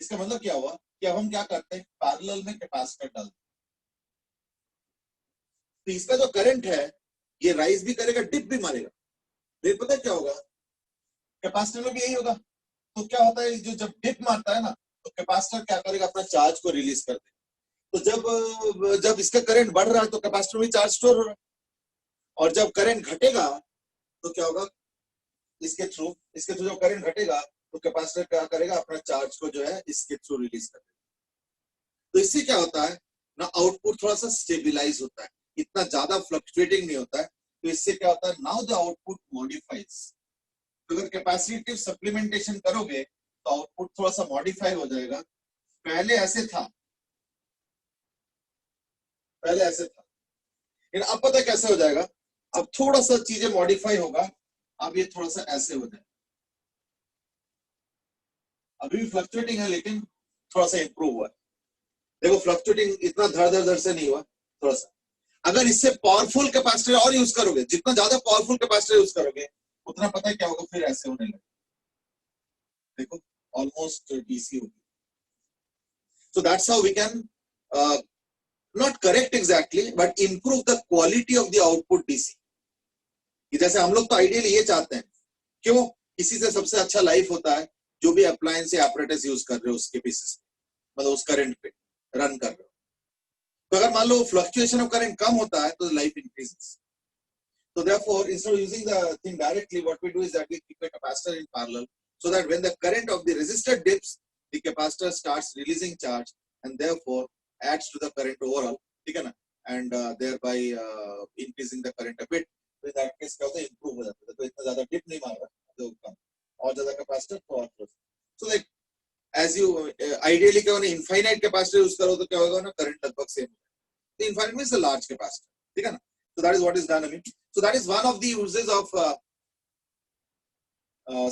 [SPEAKER 1] इसका मतलब क्या हुआ कि अब हम क्या करते हैं, पैरेलल में कैपेसिटर डालते हैं, तो इसका जो करंट है ये राइज भी करेगा डिप भी मारेगा, लेकिन पता है क्या होगा, कैपेसिटर में भी यही होगा। तो क्या होता है, जो जब डिप मारता है ना तो कैपेसिटर क्या करेगा, अपना चार्ज को रिलीज कर देगा। तो जब जब इसका करंट बढ़ रहा है तो कैपेसिटर में चार्ज स्टोर हो रहा है, और जब करंट घटेगा तो क्या होगा, इसके थ्रू जब करंट घटेगा तो कैपेसिटर क्या करेगा, अपना चार्ज को जो है इसके थ्रू रिलीज कर देगा। तो इससे क्या होता है ना, आउटपुट थोड़ा सा स्टेबिलाईज होता है, इतना ज्यादा फ्लक्चुएटिंग नहीं होता है। तो इससे क्या होता है, नाउ द आउटपुट मॉडिफाइज। तो अगर कैपेसिटिव सप्लीमेंटेशन करोगे तो आउटपुट थोड़ा सा मॉडिफाई हो जाएगा। पहले ऐसे था, लेकिन अब पता है कैसे हो जाएगा, अब थोड़ा सा चीजें मॉडिफाई होगा, अब ये थोड़ा सा ऐसे हो जाए, अभी भी फ्लक्चुएटिंग है लेकिन थोड़ा सा इंप्रूव हुआ है। देखो फ्लक्चुएटिंग इतना धड़ धड़ धड़ से नहीं हुआ, थोड़ा सा। अगर इससे पावरफुल कैपेसिटर और यूज करोगे, जितना ज्यादा पावरफुल कैपेसिटर यूज करोगे उतना पता है क्या होगा, फिर ऐसे होने लगे, देखो ऑलमोस्ट डीसी होगी। So that's how we can not correct exactly but improve the quality of the output DC। जैसे हम लोग तो आइडियली ये चाहते हैं, क्यों, इसी से सबसे अच्छा लाइफ होता है, जो भी अप्लायंस या अपरेटस यूज कर रहे हो उसके बेसिस, मतलब उस करंट पे रन कर रहे हो। तो अगर मान लो फ्लक्चुएशन ऑफ करंट कम होता है तो life increases. So therefore, instead of using the thing directly, what we do is that we keep a capacitor in parallel, so that when the current of the resistor dips, the capacitor starts releasing charge and therefore adds to the current overall, ठीक है ना, and thereby increasing the current a bit। तो in that case क्या होता है, improve हो जाता है, तो इतना ज्यादा dip नहीं मार रहा, तो कम, और ज्यादा capacitor तो और close। So like as you ideally क्या होना, infinite capacitor यूज करो तो क्या होगा ना, current लगभग same। तो infinite means a large capacitor, ठीक है ना। So that is what is done, I mean. So that is one of the uses of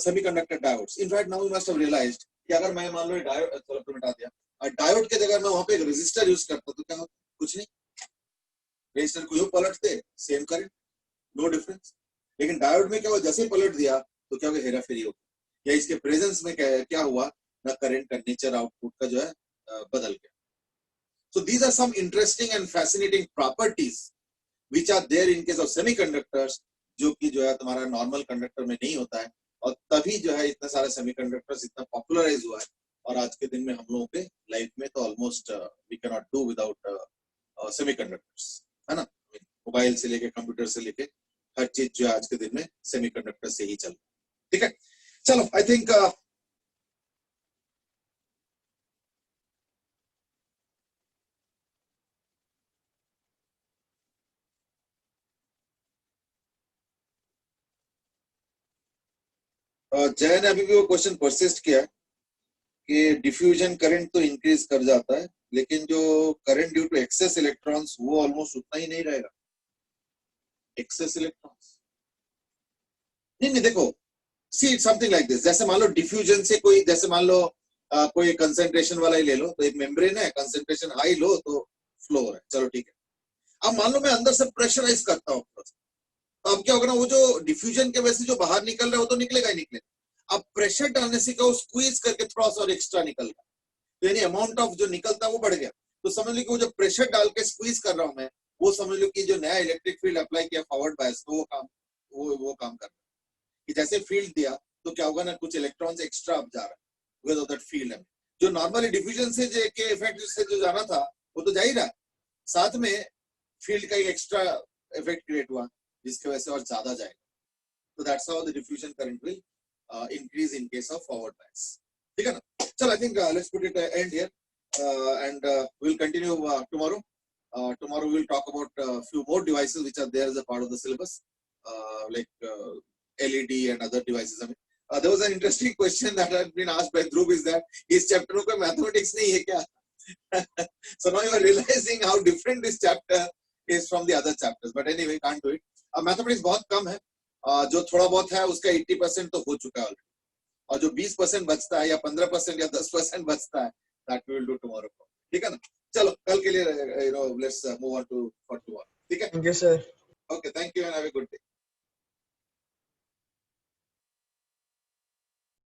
[SPEAKER 1] semiconductor diodes. In fact, now you must have realized कि अगर मैं मान लो डायोड, चलो तो मिटा दिया, डायोड के जगह मैं वहां पे एक रेजिस्टर यूज करता तो क्या होता, कुछ नहीं, रेजिस्टर को यूं पलटते, सेम करंट, नो डिफरेंस। लेकिन डायोड में क्या हुआ, जैसे पलट दिया तो क्या होगा, हेरा फेरी होगी, या इसके प्रेजेंस में क्या हुआ ना, करंट का नेचर आउटपुट का जो है बदल गया। So these are some interesting and fascinating properties which are there in case of semiconductors, जो कि जो है तुम्हारा नॉर्मल कंडक्टर में नहीं होता है, और तभी जो है इतने सारे सेमीकंडक्टर्स इतना पॉपुलराइज हुआ है। और आज के दिन में हम लोगों के लाइफ में तो almost we can not do without semiconductors, है ना। मोबाइल से लेके कंप्यूटर से लेके हर चीज जो है आज के दिन में सेमीकंडक्टर से ही चल रहा है, ठीक है। चलो आई थिंक जय ने अभी भी वो क्वेश्चन परसिस्ट किया है कि डिफ्यूजन करंट तो इंक्रीज कर जाता है, लेकिन जो current due to excess electrons वो ऑलमोस्ट उतना ही नहीं रहेगा। एक्सेस इलेक्ट्रॉन्स नहीं नहीं, देखो सी समथिंग लाइक दिस, जैसे मान लो डिफ्यूजन से कोई, जैसे मान लो कोई कंसंट्रेशन वाला ही ले लो, तो एक मेम्ब्रेन है, कंसंट्रेशन हाई लो तो फ्लो हो रहा है, चलो ठीक है। अब मान लो मैं अंदर से प्रेशराइज करता हूँ, तो अब क्या होगा ना, वो जो डिफ्यूजन के वजह से जो बाहर निकल रहा है वो तो निकलेगा ही निकलेगा। अब प्रेशर डालने से क्या, स्क्वीज करके थोड़ा सा और एक्स्ट्रा निकल गया, तो यानी अमाउंट ऑफ जो निकलता है वो बढ़ गया। तो समझ लो कि वो जो प्रेशर डाल के स्क्वीज कर रहा हूं मैं, वो समझ लो कि जो नया इलेक्ट्रिक फील्ड अप्लाई किया फॉरवर्ड बायस, तो वो काम कर रहा है कि जैसे फील्ड दिया तो क्या होगा ना, कुछ इलेक्ट्रॉन्स एक्स्ट्रा अब जा रहा है विद दैट फील्ड है। जो नॉर्मली डिफ्यूजन से के इफेक्ट से जो जाना था वो तो जा ही रहा है, साथ में फील्ड का एक एक्स्ट्रा इफेक्ट क्रिएट हुआ जिसकी वजह से और ज्यादा जाएगा. So that's how the diffusion current will increase in case of forward bias. ठीक है ना? चल, I think let's put it end here and we'll continue tomorrow. Tomorrow we'll talk about a few more devices which are there as a part of the syllabus, like LED and other devices. I mean, there was an interesting question that had been asked by Dhruv, is that इस chapter में कोई mathematics नहीं है क्या? So now you are realizing how different this chapter is from the other chapters. But anyway, can't do it. Mathematics बहुत कम है. जो थोड़ा बहुत है उसका 80% तो हो चुका है ऑलरेडी, और जो 20% बचता है या 15% या 10% बचता है, that we will do tomorrow. ठीक है ना? चलो, कल के लिए let's move on to for tomorrow. ठीक है?
[SPEAKER 4] Thank you, sir.
[SPEAKER 1] Okay, thank you and have a good day.